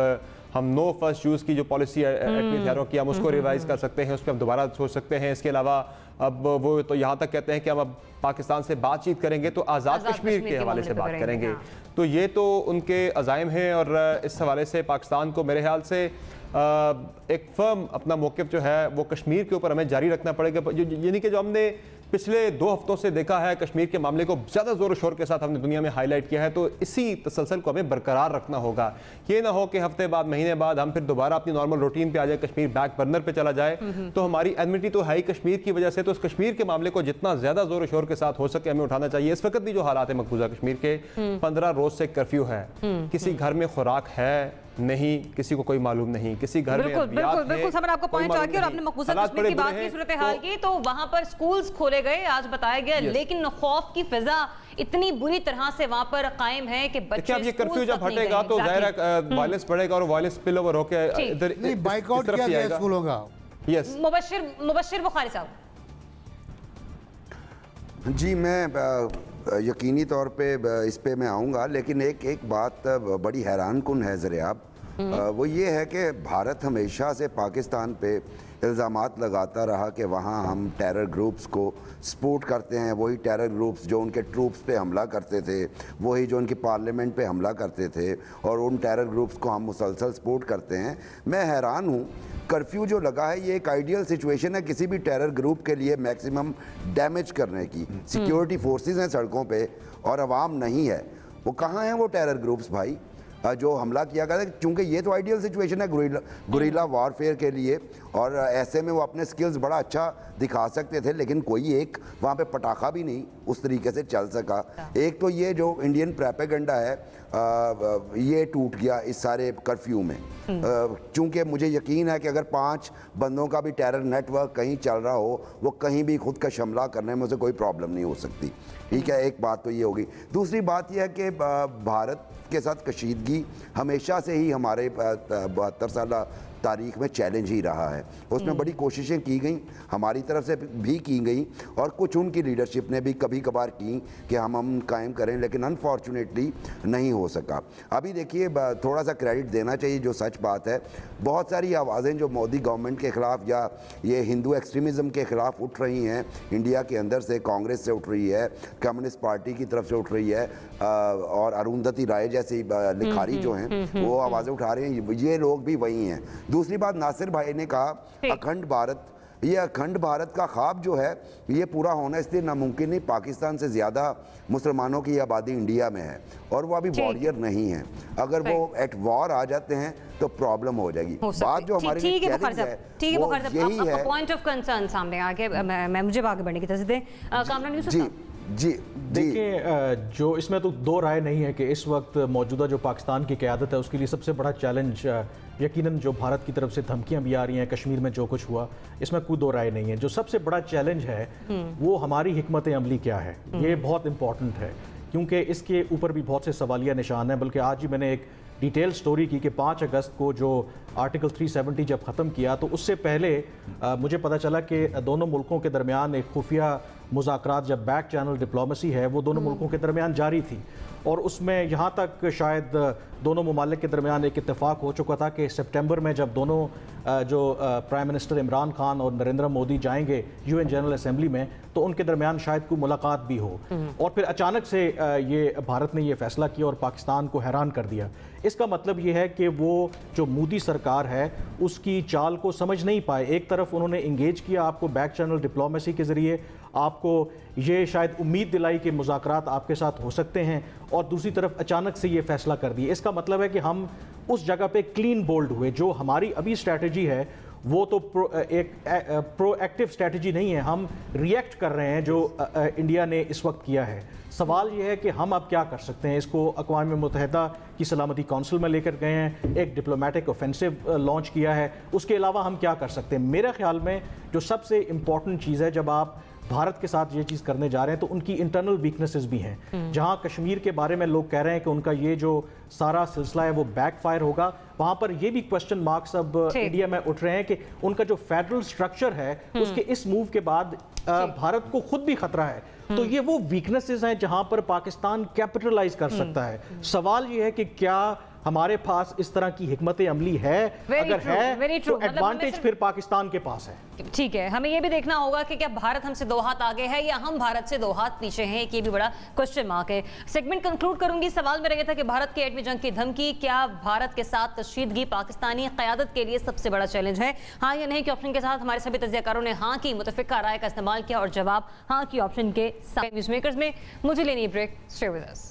हम नो फर्स्ट यूज़ की जो पॉलिसी हथियारों की, हम उसको रिवाइज़ कर सकते हैं, उस पर हम दोबारा सोच सकते हैं। इसके अलावा अब वो तो यहाँ तक कहते हैं कि हम अब पाकिस्तान से बातचीत करेंगे तो आज़ाद कश्मीर के हवाले से बात करेंगे। तो ये तो उनके अज़ाइम हैं और इस हवाले से पाकिस्तान को मेरे ख्याल से एक फर्म अपना मौक़िफ़ जो है वो कश्मीर के ऊपर हमें जारी रखना पड़ेगा। यानी कि जो हमने पिछले 2 हफ्तों से देखा है, कश्मीर के मामले को ज़्यादा ज़ोर शोर के साथ हमने दुनिया में हाईलाइट किया है, तो इसी तसलसल को हमें बरकरार रखना होगा। ये ना हो कि हफ्ते बाद, महीने बाद हम फिर दोबारा अपनी नॉर्मल रूटीन पे आ जाए, कश्मीर बैक बर्नर पे चला जाए। तो हमारी एनमिटी तो है ही कश्मीर की वजह से, तो इस कश्मीर के मामले को जितना ज़्यादा ज़ोर शोर के साथ हो सके हमें उठाना चाहिए। इस वक्त भी जो हालात है मकबूजा कश्मीर के, 15 रोज से कर्फ्यू है, किसी घर में खुराक है नहीं, किसी को कोई मालूम नहीं, किसी घर में बिल्कुल समझ आपको पॉइंट आ गया। और आपने मकबूजा कश्मीर की बात की, सूरत हाल की, तो वहां पर स्कूल्स खोले गए आज बताया गया, लेकिन खौफ की फिजा इतनी बुरी तरह से वहां पर कायम है कि बच्चे अब ये कर्फ्यू जब हटेगा तो जाहिर है वायलेंस बढ़ेगा और वायलेंस स्पिल ओवर होकर इधर बाइकआउट किया गया स्कूलों का। यस, मुबश्शिर बुखारी साहब। जी, मैं यकीनी तौर पे इस पे मैं आऊँगा, लेकिन एक बात बड़ी हैरानकुन है ज़रियाब, वो ये है कि भारत हमेशा से पाकिस्तान पे इल्ज़ामात लगाता रहा कि वहाँ हम टेरर ग्रुप्स को सपोर्ट करते हैं। वही टेरर ग्रुप्स जो उनके ट्रूप्स पे हमला करते थे, वही जो उनकी पार्लियामेंट पे हमला करते थे, और उन टेरर ग्रुप्स को हम मुसलसल सपोर्ट करते हैं। मैं हैरान हूँ, कर्फ्यू जो लगा है ये एक आइडियल सिचुएशन है किसी भी टेरर ग्रुप के लिए मैक्सिमम डैमेज करने की। सिक्योरिटी फोर्सेस हैं सड़कों पे और अवाम नहीं है। वो कहाँ हैं वो टेरर ग्रुप्स भाई जो हमला किया गया था? क्योंकि ये तो आइडियल सिचुएशन है गुरिल्ला वॉरफेयर के लिए, और ऐसे में वो अपने स्किल्स बड़ा अच्छा दिखा सकते थे, लेकिन कोई एक वहाँ पे पटाखा भी नहीं उस तरीके से चल सका। एक तो ये जो इंडियन प्रोपेगेंडा है ये टूट गया इस सारे कर्फ्यू में, क्योंकि मुझे यकीन है कि अगर 5 बंदों का भी टेरर नेटवर्क कहीं चल रहा हो, वो कहीं भी खुद का हमला करने में उसे कोई प्रॉब्लम नहीं हो सकती। ठीक है, एक बात तो ये होगी। दूसरी बात यह है कि भारत के साथ कशीदगी हमेशा से ही हमारे 72 साल तारीख में चैलेंज ही रहा है। उसमें बड़ी कोशिशें की गई, हमारी तरफ से भी की गई, और कुछ उनकी लीडरशिप ने भी कभी कभार की कि हम कायम करें, लेकिन अनफॉर्चुनेटली नहीं हो सका। अभी देखिए, थोड़ा सा क्रेडिट देना चाहिए, जो सच बात है, बहुत सारी आवाज़ें जो मोदी गवर्नमेंट के ख़िलाफ़ या ये हिंदू एक्सट्रीमिज़म के ख़िलाफ़ उठ रही हैं, इंडिया के अंदर से कांग्रेस से उठ रही है, कम्युनिस्ट पार्टी की तरफ से उठ रही है, और अरुंधति राय जैसी लिखारी जो हैं वो आवाज़ें उठा रहे हैं, ये लोग भी वही हैं। दूसरी बात, नासिर भाई ने कहा अखंड भारत, ये अखंड भारत का ख्वाब जो है ये पूरा होना इसलिए नामुमकिन नहीं, पाकिस्तान से ज़्यादा मुसलमानों की आबादी इंडिया में है और वो अभी वॉरियर नहीं है। अगर वो एट वॉर आ जाते हैं तो प्रॉब्लम हो जाएगी। बात जो हमारे लिए चैलेंज है वो यही है। पॉइंट ऑफ कंसर्न सामने आके मैं मुझे आगे बढ़ने की तरफ से कामरान यूसुफ साहब। जी देखिए, जो इसमें तो दो राय नहीं है कि इस वक्त मौजूदा जो पाकिस्तान की क़यादत है उसके लिए सबसे बड़ा चैलेंज यकीनन जो भारत की तरफ से धमकियां भी आ रही हैं, कश्मीर में जो कुछ हुआ, इसमें कोई दो राय नहीं है। जो सबसे बड़ा चैलेंज है वो हमारी हिकमत अमली क्या है, ये बहुत इंपॉर्टेंट है, क्योंकि इसके ऊपर भी बहुत से सवालिया निशान हैं। बल्कि आज ही मैंने एक डिटेल स्टोरी की कि 5 अगस्त को जो आर्टिकल 370 जब ख़त्म किया तो उससे पहले मुझे पता चला कि दोनों मुल्कों के दरमियान एक खुफिया मुज़ाकरात, जब बैक चैनल डिप्लोमेसी है वो दोनों मुल्कों के दरमियान जारी थी, और उसमें यहाँ तक शायद दोनों ममालिक के दरमियान एक इत्तेफाक हो चुका था कि सितंबर में जब दोनों जो प्राइम मिनिस्टर इमरान खान और नरेंद्र मोदी जाएंगे यूएन जनरल असेंबली में तो उनके दरमियान शायद कोई मुलाकात भी हो, और फिर अचानक से ये भारत ने ये फैसला किया और पाकिस्तान को हैरान कर दिया। इसका मतलब ये है कि वो जो मोदी सरकार है उसकी चाल को समझ नहीं पाए। एक तरफ उन्होंने इंगेज किया आपको बैक चैनल डिप्लोमेसी के ज़रिए, आपको ये शायद उम्मीद दिलाई कि मुज़ाकरात आपके साथ हो सकते हैं, और दूसरी तरफ अचानक से ये फैसला कर दिए। इसका मतलब है कि हम उस जगह पे क्लीन बोल्ड हुए। जो हमारी अभी स्ट्रैटेजी है वो तो एक प्रोएक्टिव स्ट्रैटेजी नहीं है, हम रिएक्ट कर रहे हैं जो इंडिया ने इस वक्त किया है। सवाल ये है कि हम अब क्या कर सकते हैं। इसको अक़वाम मुत्तहिदा की सलामती कौंसिल में लेकर गए हैं, एक डिप्लोमेटिक ऑफेंसिव लॉन्च किया है, उसके अलावा हम क्या कर सकते हैं। मेरे ख्याल में जो सबसे इम्पॉर्टेंट चीज़ है, जब आप भारत के साथ ये चीज़ करने जा रहे हैं तो उनकी इंटरनल वीकनेसेस भी हैं। जहां कश्मीर के बारे में लोग कह रहे हैं कि उनका ये जो सारा सिलसिला है वो बैकफायर होगा, वहां पर ये भी क्वेश्चन मार्क्स अब इंडिया में उठ रहे हैं कि उनका जो फेडरल स्ट्रक्चर है उसके इस मूव के बाद भारत को खुद भी खतरा है। तो ये वो वीकनेसेस हैं जहां पर पाकिस्तान कैपिटलाइज कर सकता है। सवाल ये है कि क्या हमारे पास इस तरह की हिकमत अमली है, अगर है तो एडवांटेज फिर पाकिस्तान के पास है। ठीक है, हमें यह भी देखना होगा कि क्या भारत हमसे 2 हाथ आगे है या हम भारत से 2 हाथ पीछे हैं, ये भी बड़ा क्वेश्चन मार्क है। सेगमेंट कंक्लूड करूंगी, सवाल मेरा यह था कि भारत की एटमी जंग की धमकी क्या भारत के साथ कशीदगी पाकिस्तानी क़यादत के लिए सबसे बड़ा चैलेंज है, हाँ या नहीं के ऑप्शन के साथ हमारे सभी तज्ज़ियाकारों ने हाँ की मुतफ़िका राय का इस्तेमाल किया और जवाब हाँ की ऑप्शन के साथ। न्यूज़ मेकर्स में मुझे लेनी break, stay with us.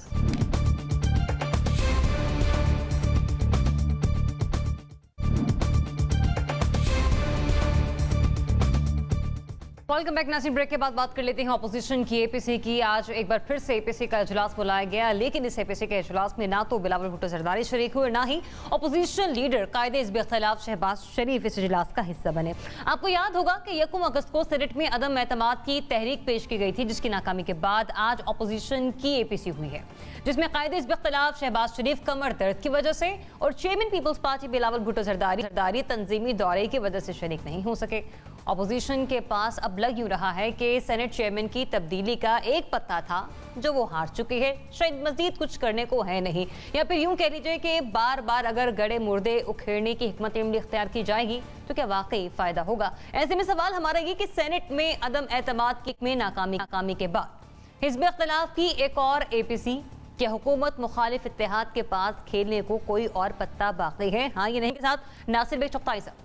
Welcome back. नाज़रीन, ब्रेक के बाद बात कर लेते हैं अपोजिशन की, एपीसी की। आज एक बार फिर से एपीसी का इजलास बुलाया गया, लेकिन इस एपीसी के इजलास में ना तो बिलावल भुट्टो जरदारी शरीक हुए, ना ही अपोजिशन लीडर कायदे हिज़्ब इख्तिलाफ शहबाज शरीफ इस इजलास का हिस्सा बने। आपको याद होगा कि 1 अगस्त को सेनेट में अदम एतमाद की तहरीक पेश की गई थी, जिसकी नाकामी के बाद आज अपोजिशन की एपीसी हुई है, जिसमें कायदे हिज़्ब इख्तिलाफ शहबाज शरीफ कमर दर्द की वजह से और chairman Peoples Party Bilawal Bhutto Zardari तंजीमी दौरे की वजह से शरीक नहीं हो सके। अपोजिशन के पास अब लग यूं रहा है कि सेनेट चेयरमैन की तब्दीली का एक पत्ता था जो वो हार चुकी है, शायद मजीद कुछ करने को है नहीं, या फिर यूं कह लीजिए कि बार बार अगर गड़े मुर्दे उखेड़ने की हिकमत अमली इख्तियार की जाएगी तो क्या वाकई फायदा होगा। ऐसे में सवाल हमारा ये कि सेनेट में अदम एतमाद की नाकामी के बाद हिज़्ब इख्तिलाफ की एक और एपीसी, क्या हुकूमत मुखालिफ इत्तेहाद के पास खेलने को कोई और पत्ता बाकी है, हाँ या नहीं के साथ नासिर भाई चौकताई साहब।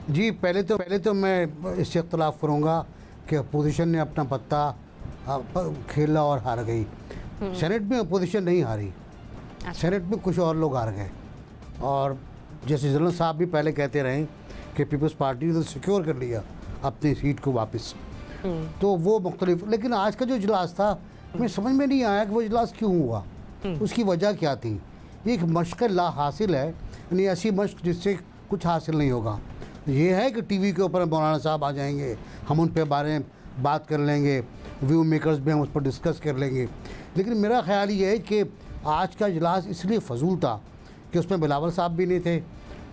जी, पहले तो मैं इससे इख्तलाफ करूँगा कि अपोजिशन ने अपना पत्ता खेला और हार गई। सेनेट में अपोजिशन नहीं हारी, सेनेट में कुछ और लोग हार गए, और जैसे जनरल साहब भी पहले कहते रहे कि पीपल्स पार्टी ने तो सिक्योर कर लिया अपनी सीट को वापस, तो वो मुख्तलिफ। लेकिन आज का जो इजलास था, मुझे समझ में नहीं आया कि वो इजलास क्यों हुआ, उसकी वजह क्या थी। एक मश्क ला हासिल है, यानी ऐसी मश्क जिससे कुछ हासिल नहीं होगा। ये है कि टीवी के ऊपर मौलाना साहब आ जाएंगे, हम उन पे बारे में बात कर लेंगे, व्यू मेकर्स भी हम उस पर डिस्कस कर लेंगे। लेकिन मेरा ख्याल ये है कि आज का इजलास इसलिए फजूल था कि उसमें बिलावल साहब भी नहीं थे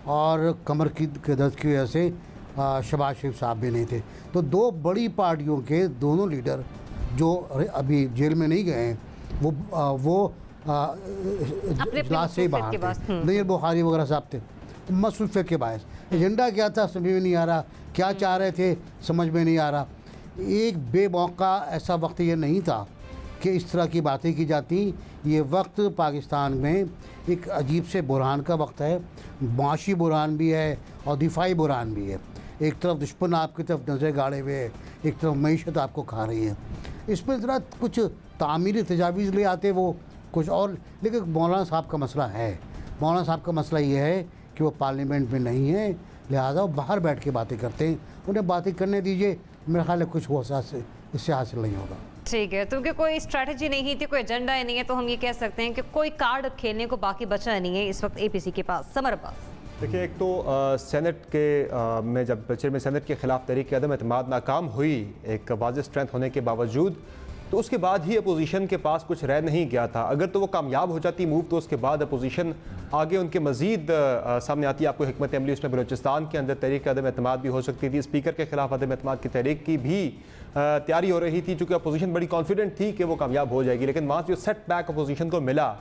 और कमर की दर्द की वजह से शहबाज शरीफ साहब भी नहीं थे। तो 2 बड़ी पार्टियों के दोनों लीडर जो अभी जेल में नहीं गए हैं, वो इजलास से ही बाहर थे। नज़ीर बुखारी वगैरह साहब थे, मसरूफियत के बायस। एजेंडा क्या था समझ में नहीं आ रहा, क्या चाह रहे थे समझ में नहीं आ रहा। एक बेमौका ऐसा वक्त ये नहीं था कि इस तरह की बातें की जाती। ये वक्त पाकिस्तान में एक अजीब से बुरहान का वक्त है, माशी बुरहान भी है और दिफाई बुरहान भी है। एक तरफ दुश्मन आपकी तरफ नज़र गाड़े हुए है, एक तरफ मईशत आपको खा रही है। इसमें ज़रा कुछ तामीरी तजावीज़ ले आते वो कुछ और। लेकिन मौलाना साहब का मसला है, मौलाना साहब का मसला ये है कि वो पार्लियामेंट में नहीं है, लिहाजा वो बाहर बैठ के बातें करते हैं। उन्हें बातें करने दीजिए, मेरा ख्याल है कुछ हो इससे हासिल नहीं होगा। ठीक है, क्योंकि कोई स्ट्रैटेजी नहीं थी, कोई एजेंडा नहीं है, तो हम ये कह सकते हैं कि कोई कार्ड खेलने को बाकी बचा नहीं है इस वक्त एपीसी के पास। समर अब्बास। देखिए, एक तो सेनेट के में जब चेयरमैन सेनेट के खिलाफ तहरीक अदम एतमाद नाकाम हुई, एक वाज़ेह स्ट्रेंथ होने के बावजूद, तो उसके बाद ही अपोजिशन के पास कुछ रह नहीं गया था। अगर तो वो कामयाब हो जाती मूव, तो उसके बाद अपोजिशन आगे उनके मजीद सामने आती। आपको हिकमत अमली उसमें बलूचिस्तान के अंदर तहरीक अदम एतमाद भी हो सकती थी, स्पीकर के खिलाफ अदम एतमाद की तहरीक की भी तैयारी हो रही थी, चूँकि अपोजिशन बड़ी कॉन्फिडेंट थी कि वो कामयाब हो जाएगी। लेकिन वहाँ जो सेट बैक अपोजिशन को मिला,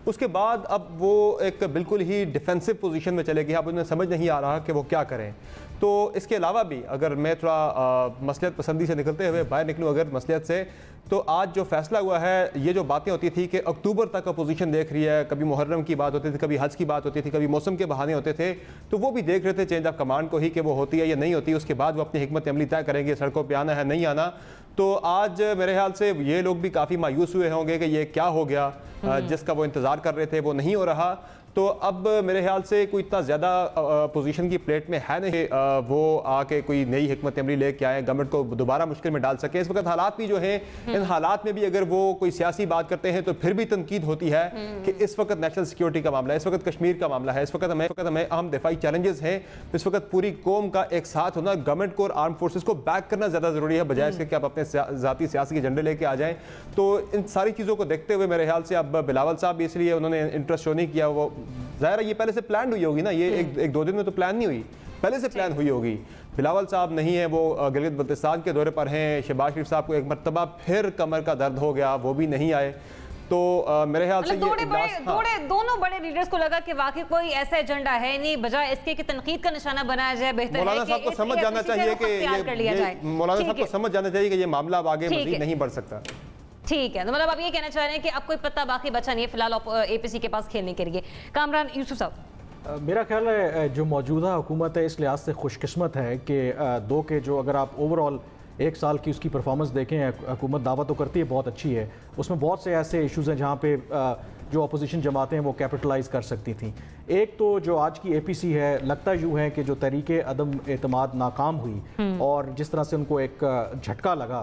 उसके बाद अब वो एक बिल्कुल ही डिफेंसिव पोजीशन में चले गए। अब उन्हें समझ नहीं आ रहा कि वो क्या करें। तो इसके अलावा भी अगर मैं थोड़ा मसलियत पसंदी से निकलते हुए बाहर निकलूँ अगर मसलियत से, तो आज जो फैसला हुआ है, ये जो बातें होती थी कि अक्टूबर तक अपोजिशन देख रही है, कभी मुहर्रम की बात होती थी, कभी हज की बात होती थी, कभी मौसम के बहाने होते थे, तो वो भी देख रहे थे चेंज ऑफ कमांड को ही कि वो होती है या नहीं होती। उसके बाद वो अपनी हिकमत अमली तय करेंगे, सड़कों पर आना है नहीं आना। तो आज मेरे ख्याल से ये लोग भी काफ़ी मायूस हुए होंगे कि ये क्या हो गया, जिसका वो इंतज़ार कर रहे थे वो नहीं हो रहा। तो अब मेरे ख्याल से कोई इतना ज़्यादा पोजीशन की प्लेट में है नहीं वो आके कोई नई हिकमत अमली लेके आए, गवर्नमेंट को दोबारा मुश्किल में डाल सके। इस वक्त हालात भी जो हैं, इन हालात में भी अगर वो कोई सियासी बात करते हैं तो फिर भी तनकीद होती है कि इस वक्त नेशनल सिक्योरिटी का मामला है, इस वक्त कश्मीर का मामला है, इस वक्त हमें अहम दिफाई चैलेंजेस हैं। इस वक्त पूरी कौम का एक साथ होना, गवर्नमेंट को और आर्म फोर्सेस को बैक करना ज़्यादा ज़रूरी है, बजाय इसके कि आप अपने ज़ाती सियासी एजेंडे लेके आ जाएँ। तो इन सारी चीज़ों को देखते हुए मेरे ख्याल से अब बिलावल साहब भी इसलिए उन्होंने इंटरेस्ट शो नहीं किया। वो ज़ाहिर है ये पहले से प्लान हुई होगी ना, ये एक दो दिन में तो प्लान नहीं हुई, पहले से प्लान हुई होगी। बिलावल साहब नहीं है, वो गिलगित बल्तिस्तान के दौरे पर हैं। शहबाज शरीफ साहब को एक मरतबा फिर कमर का दर्द हो गया, वो भी नहीं आए। तो मेरे ख्याल से दोनों बड़े लीडर्स को लगा कि वाकई कोई ऐसा एजेंडा है नहीं, बजाय इसके कि तनकीद का निशाना बनाया जाए। बेहतर है मौलाना साहब को समझ जाना चाहिए कि मौलाना साहब को समझ जाना चाहिए कि ये मामला अब आगे मजीद नहीं बढ़ सकता। ठीक है, तो मतलब आप ये कहना चाह रहे हैं कि अब कोई पत्ता बाकी बचा नहीं है फिलहाल एपीसी के पास खेलने के लिए। कामरान यूसुफ साहब, मेरा ख्याल है जो मौजूदा हुकूमत है इस लिहाज से खुशकिस्मत है कि दो के जो अगर आप ओवरऑल एक साल की उसकी परफॉर्मेंस देखें, हुकूमत दावा तो करती है बहुत अच्छी है, उसमें बहुत से ऐसे इश्यूज़ हैं जहाँ पे जो अपोजिशन जमातें हैं वो कैपिटलाइज कर सकती थी। एक तो जो आज की एपीसी है, लगता यूँ है कि जो तरीके अदम एतमाद नाकाम हुई और जिस तरह से उनको एक झटका लगा,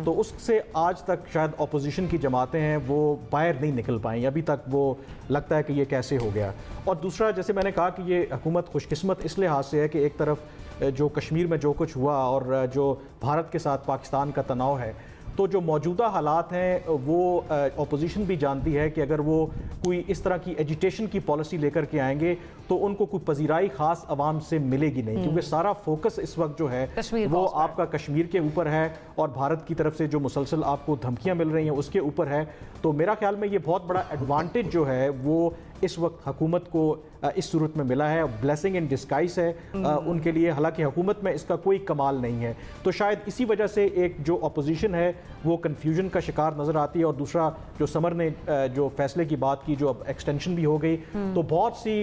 तो उससे आज तक शायद अपोजिशन की जमातें हैं वो बाहर नहीं निकल पाई। अभी तक वो लगता है कि ये कैसे हो गया। और दूसरा, जैसे मैंने कहा कि ये हुकूमत खुशकिस्मत इस लिहाज से है कि एक तरफ जो कश्मीर में जो कुछ हुआ और जो भारत के साथ पाकिस्तान का तनाव है, तो जो मौजूदा हालात हैं वो अपोजिशन भी जानती है कि अगर वो कोई इस तरह की एजिटेशन की पॉलिसी लेकर के आएंगे तो उनको कोई पजीराई खास आवाम से मिलेगी नहीं, क्योंकि सारा फोकस इस वक्त जो है वो आपका कश्मीर के ऊपर है और भारत की तरफ से जो मुसलसल आपको धमकियां मिल रही हैं उसके ऊपर है। तो मेरा ख्याल में ये बहुत बड़ा एडवांटेज जो है वो इस वक्त हुकूमत को इस सूरत में मिला है, ब्लेसिंग इन डिस्गाइज है उनके लिए। हालांकि हुकूमत में इसका कोई कमाल नहीं है, तो शायद इसी वजह से एक जो अपोजिशन है वो कन्फ्यूजन का शिकार नज़र आती है। और दूसरा, जो समर ने जो फैसले की बात की, जो अब एक्सटेंशन भी हो गई, तो बहुत सी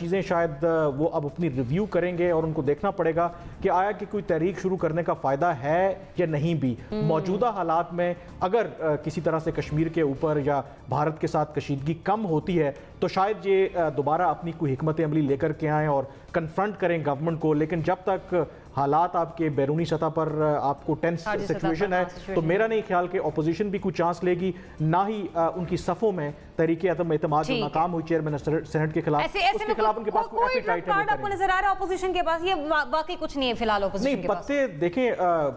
चीज़ें शायद वो अब अपनी रिव्यू करेंगे और उनको देखना पड़ेगा कि आया कि कोई तहरीक शुरू करने का फ़ायदा है या नहीं भी। मौजूदा हालात में अगर किसी तरह से कश्मीर के ऊपर या भारत के साथ कशीदगी कम होती है तो शायद ये दोबारा अपनी कोई हिकमत अमली लेकर के आएँ और कन्फ्रंट करें गवर्नमेंट को। लेकिन जब तक हालात आपके बैरूनी सतह पर आपको टेंस सिचुएशन है, तो मेरा नहीं ख्याल कि अपोजिशन भी कुछ चांस लेगी, ना ही उनकी सफ़ों में तरीके अदम एतमाद जो नाकाम हुई चेयरमैन सेनेट के खिलाफ, उसके खिलाफ उनके पास कोई एपेटाइट है। आपको नजर आ रहा है अपोजिशन के पास? ये बाकी कुछ नहीं है फिलहाल अपोजिशन के पास। पत्ते देखें,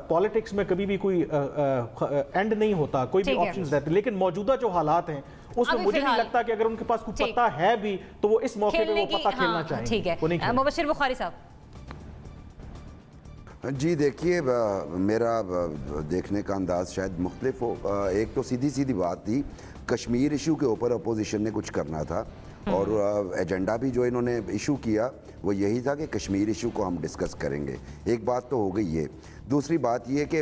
पॉलिटिक्स में कभी भी कोई एंड नहीं होता, कोई भी ऑप्शंस रहते, लेकिन मौजूदा जो हालात हैं उसमें मुझे नहीं लगता कि अगर उनके पास कोई पत्ता है भी तो वो इस मौके पे वो पत्ता खेलना चाहेंगे। ठीक है, मुबशिर बुखारी साहब। जी देखिए, मेरा देखने का अंदाज शायद मुख्तलिफ हो। एक तो सीधी सीधी बात थी, कश्मीर इशू के ऊपर अपोजिशन ने कुछ करना था और एजेंडा भी जो इन्होंने इशू किया वो यही था कि कश्मीर इशू को हम डिस्कस करेंगे। एक बात तो हो गई ये। दूसरी बात ये कि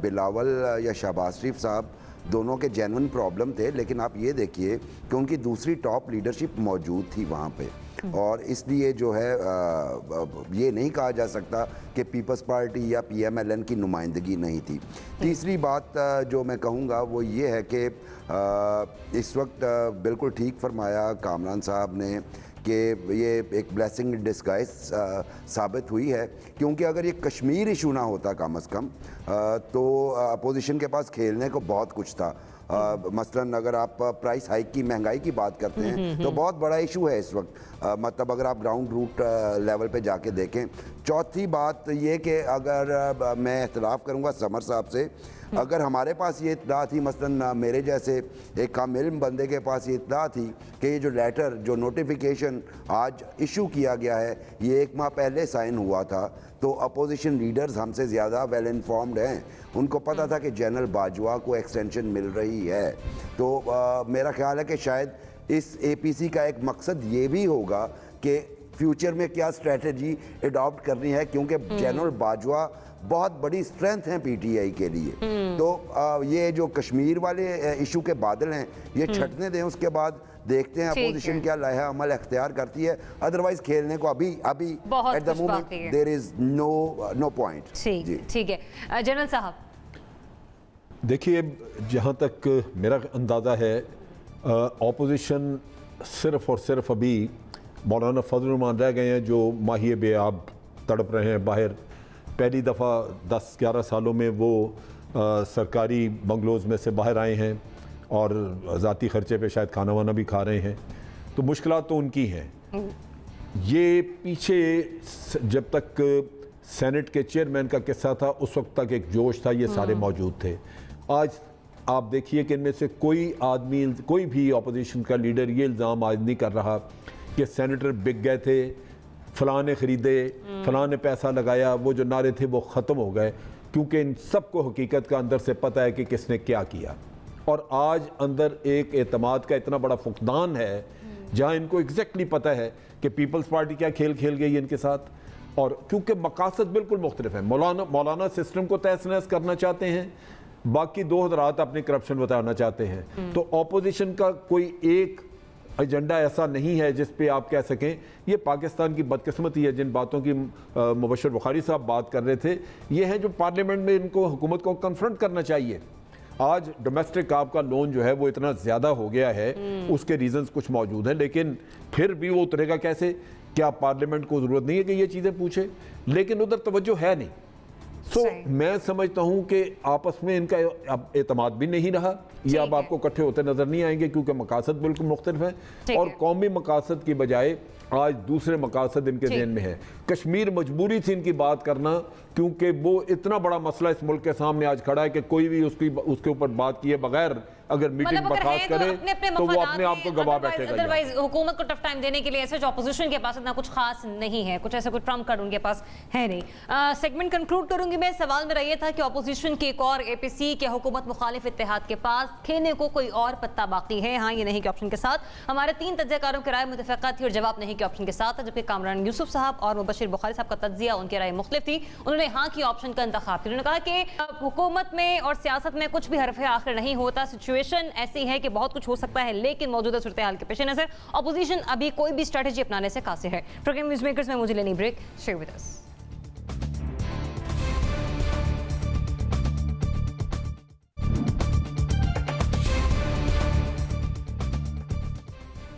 बिलावल या शहबाज शरीफ साहब दोनों के जेन्युइन प्रॉब्लम थे, लेकिन आप ये देखिए कि उनकी दूसरी टॉप लीडरशिप मौजूद थी वहाँ पे, और इसलिए जो है ये नहीं कहा जा सकता कि पीपल्स पार्टी या पीएमएलएन की नुमाइंदगी नहीं थी। तीसरी बात जो मैं कहूँगा वो ये है कि इस वक्त बिल्कुल ठीक फरमाया कामरान साहब ने कि ये एक ब्लेसिंग इन डिस्गाइज साबित हुई है, क्योंकि अगर ये कश्मीर इशू ना होता कम अज़ कम तो अपोजिशन के पास खेलने को बहुत कुछ था। मसलन अगर आप प्राइस हाइक की, महंगाई की बात करते हैं तो बहुत बड़ा इशू है इस वक्त, मतलब अगर आप ग्राउंड रूट लेवल पे जाके देखें। चौथी बात ये कि अगर मैं इख्तिलाफ करूँगा समर साहब से, अगर हमारे पास ये इत्तला थी, मसलन मेरे जैसे एक काम इल्म बंदे के पास ये इत्तला थी कि ये जो लेटर, जो नोटिफिकेशन आज इशू किया गया है, ये 1 माह पहले साइन हुआ था, तो अपोजिशन लीडर्स हमसे ज़्यादा वेल इन्फॉर्म्ड हैं, उनको पता था कि जनरल बाजवा को एक्सटेंशन मिल रही है। तो मेरा ख्याल है कि शायद इस एपीसी का एक मकसद ये भी होगा कि फ्यूचर में क्या स्ट्रेटजी अडॉप्ट करनी है, क्योंकि जनरल बाजवा बहुत बड़ी स्ट्रेंथ है पीटीआई के लिए। तो ये जो कश्मीर वाले इशू के बादल हैं ये छटने दें, उसके बाद देखते हैं अपोजिशन क्या लाया अमल अख्तियार करती है। अदरवाइज खेलने को अभी at the moment there is no point. ठीक है, जनरल साहब देखिए, जहाँ तक मेरा अंदाज़ा है अपोजिशन सिर्फ और सिर्फ अभी मौलाना फजल रहमान रह गए हैं जो माहिए बेआब तड़प रहे हैं बाहर। पहली दफ़ा 10-11 सालों में वो सरकारी बंगलोज में से बाहर आए हैं और ज़ाती ख़र्चे पे शायद खाना वाना भी खा रहे हैं, तो मुश्किलात तो उनकी हैं। ये पीछे जब तक सेनेट के चेयरमैन का किस्सा था उस वक्त तक एक जोश था, ये सारे मौजूद थे। आज आप देखिए कि इनमें से कोई आदमी, कोई भी अपोजिशन का लीडर ये इल्ज़ाम आज नहीं कर रहा कि सेनेटर बिक गए थे, फ़लाँ ने ख़रीदे, फ़लाँ ने पैसा लगाया। वो जो नारे थे वो ख़त्म हो गए, क्योंकि इन सबको हकीकत का अंदर से पता है कि किसने क्या किया। और आज अंदर एक एतमाद का इतना बड़ा फुकदान है, जहां इनको एग्जैक्टली पता है कि पीपल्स पार्टी क्या खेल खेल गई है इनके साथ। और क्योंकि मकासद बिल्कुल मुख्तलिफ है, मौलाना सिस्टम को तहस नहस करना चाहते हैं, बाकी दो हजरात अपने करप्शन बताना चाहते हैं। तो ऑपोजिशन का कोई एक एजेंडा ऐसा नहीं है जिस पे आप कह सकें ये पाकिस्तान की बदकिस्मती है। जिन बातों की मुबशर बुखारी साहब बात कर रहे थे, ये हैं जो पार्लियामेंट में इनको हुकूमत को कन्फ्रंट करना चाहिए। आज डोमेस्टिक आपका लोन जो है वो इतना ज़्यादा हो गया है, उसके रीजंस कुछ मौजूद हैं, लेकिन फिर भी वो उतरेगा कैसे? क्या पार्लियामेंट को ज़रूरत नहीं है कि ये चीज़ें पूछे? लेकिन उधर तवज्जो है नहीं। मैं समझता हूं कि आपस में इनका अब एतमाद भी नहीं रहा। ये अब आपको इकट्ठे होते नजर नहीं आएंगे क्योंकि मकासद बिल्कुल मुख्तलिफ है और कौमी मकासद की बजाय आज दूसरे मकासद इनके ज़हन में है। कश्मीर मजबूरी थी इनकी बात करना, क्योंकि वो इतना बड़ा मसला इस मुल्क के सामने आज खड़ा है कि कोई भी उसके ऊपर बात किए बगैर अगर मीटिंग बर्खास्त करे तो वो अपने आप को गवा बैठेगा। अदरवाइज हुकूमत को टफ टाइम देने के लिए ऐसे जो अपोजिशन के पास इतना कुछ खास नहीं है, कुछ ऐसा कुछ ट्रम्प कार्ड उनके पास है नहीं। सेगमेंट कंक्लूड करूंगी मैं। सवाल मेरा ये था कि अपोजिशन की एक और APC के हुकूमत मुखालिफ इत्तेहाद के पास खेलने को कोई और पत्ता बाकी है, हाँ ये नहीं के ऑप्शन के साथ। हमारे 3 तज्ज़ियाकारों की राय मुतफ़िक़ा थी और जवाब नहीं के ऑप्शन के साथ, जबकि कामरान यूसुफ साहब और मुबशिर बुखारी साहब का तज्ज़िया उनकी राय मुख्तलिफ थी। उन्होंने हाँ की ऑप्शन का इंतखाब किया। उन्होंने कहा कि हुकूमत में और सियासत में कुछ भी हरफ आखिर नहीं होता, सिचुएशन ऐसी है कि बहुत कुछ हो सकता है, लेकिन मौजूदा सूरत हाल के पेश नजर अपोजिशन अभी कोई भी स्ट्रेटेजी अपनाने से कासिर है। प्रोग्राम न्यूज़ मेकर्स में मुझे लेनी ब्रेक। Stay with us.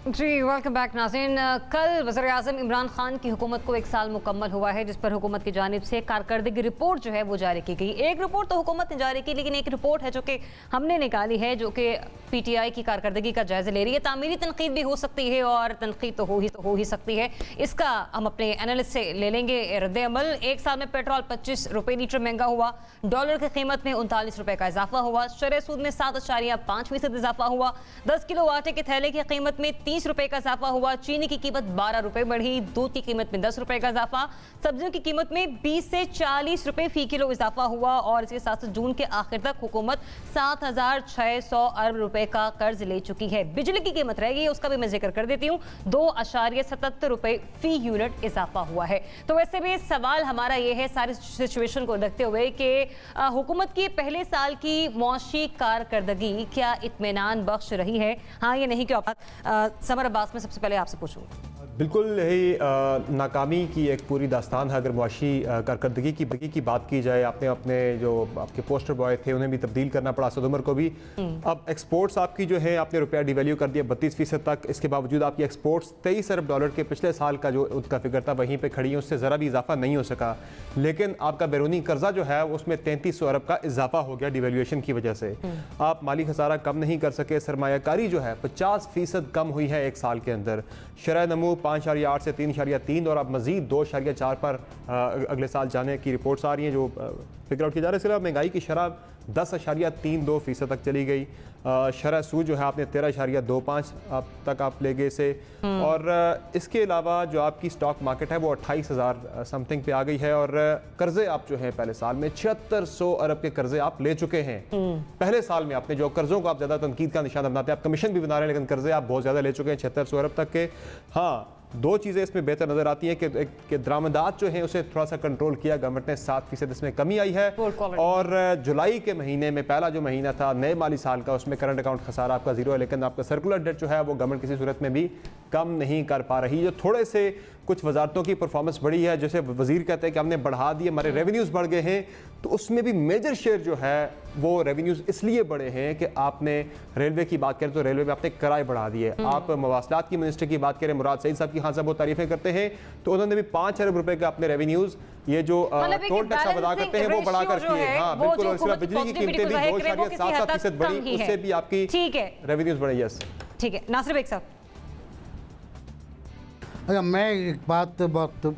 जी वेलकम बैक नाज़रीन। कल वज़ीर-ए-आज़म इमरान खान की हुकूमत को 1 साल मुकम्मल हुआ है, जिस पर हुकूमत की जानिब से कारकर्दगी रिपोर्ट जो है वो जारी की गई। एक रिपोर्ट तो हुकूमत ने जारी की, लेकिन एक रिपोर्ट है जो कि हमने निकाली है, जो कि PTI की कारकर्दगी का जायज़ा ले रही है। तामीरी तनकीद भी हो सकती है और तनकीद तो हो ही सकती है। इसका हम अपने एनालिस्ट से ले लेंगे रद्द-ए-अमल। 1 साल में पेट्रोल 25 रुपये लीटर महंगा हुआ, डॉलर की कीमत में 39 रुपये का इजाफा हुआ, शरह सूद में 7.5% इजाफा हुआ, 10 किलो आटे के थैले की कीमत में 30 रुपए का इजाफा हुआ, चीनी की कीमत 12 रुपए बढ़ी, दूध की कीमत में 10 रुपए का इजाफा, सब्जियों की कीमत में 20 से 40 रुपए फी किलो इजाफा हुआ और इसके साथ जून के आखिर तक हुकूमत 7,600 अरब रुपए का कर्ज ले चुकी है। बिजली की कीमत रह गई, उसका भी मैं जिक्र कर देती हूँ, 2.77 रुपए फी यूनिट इजाफा हुआ है। तो वैसे भी सवाल हमारा ये है सारी सिचुएशन को देखते हुए कि हुकूमत की पहले साल की मौशी कारकर्दगी क्या इत्मीनान बख्श रही है, हाँ ये नहीं कि समर अब्बास में सबसे पहले आपसे पूछूं। बिल्कुल यही नाकामी की एक पूरी दास्तान है। अगर मुआशी कारकर्दगी की बात की जाए, आपने अपने जो आपके पोस्टर बॉय थे उन्हें भी तब्दील करना पड़ा, असद उमर को भी। अब एक्सपोर्ट्स आपकी जो है आपने रुपया डिवैल्यू कर दिया 32% तक, इसके बावजूद आपकी एक्सपोर्ट्स 23 अरब डॉलर के पिछले साल का जो उनका फिगर था वहीं पर खड़ी है, उससे ज़रा भी इजाफा नहीं हो सका। लेकिन आपका बैरूनी कर्जा जो है उसमें 3300 अरब का इजाफा हो गया डिवैल्यूएशन की वजह से। आप माली खसारा कम नहीं कर सके, सरमायाकारी जो है 50% कम हुई है 1 साल के अंदर, शरह नमू 5.8 से 3.3 और अब मजीद 2.4 पर अगले साल जाने की रिपोर्ट्स आ रही हैं जो फिगर आउट की जा रही है। महंगाई की शरह 10.32% तक चली गई, शरह सूद जो है आपने 13.25 तक आप ले गए इसे, और इसके अलावा जो आपकी स्टॉक मार्केट है वो 28,000 समथिंग पे आ गई है, और कर्जे आप जो है पहले साल में 7600 अरब के कर्जे आप ले चुके हैं। पहले साल में आपने जो कर्जों को आप ज़्यादा तनकीद का निशाना बनाते हैं, आप कमीशन भी बना रहे हैं, लेकिन कर्जे आप बहुत ज़्यादा ले चुके हैं 7600 अरब तक के। हाँ, 2 चीज़ें इसमें बेहतर नज़र आती हैं कि दरामदात जो हैं उसे थोड़ा सा कंट्रोल किया गवर्नमेंट ने, 7% इसमें कमी आई है, और जुलाई के महीने में पहला जो महीना था नए माली साल का उसमें करंट अकाउंट खसारा आपका जीरो है, लेकिन आपका सर्कुलर डेट जो है वो गवर्नमेंट किसी सूरत में भी कम नहीं कर पा रही। जो थोड़े से कुछ वजारतों की परफॉर्मेंस बढ़ी है, जैसे वजीर कहते हैं कि हमने बढ़ा दिए, हमारे रेवेन्यूज़ बढ़ गए हैं, तो उसमें भी मेजर शेयर जो है वो रेवेन्यूज़ इसलिए बढ़े हैं कि आपने रेलवे की बात करें तो रेलवे में आपने किराए बढ़ा दिए। आप मवासलात की मिनिस्टर की बात करें मुराद सईद साहब की, हाँ साहब वो तारीफें करते हैं, तो उन्होंने भी 5 अरब रुपए के अपने रेवेन्यूज़ ये जो टोल टैक्स अदा करते हैं वो बढ़ाकर किए। हाँ बिल्कुल, और इसके बाद बिजली की कीमतें भी 2.7% बढ़ी, उससे भी आपकी रेवेन्यूज़ बढ़े। यस ठीक है, नासिर बेग साहब। अच्छा, मैं एक बात बहुत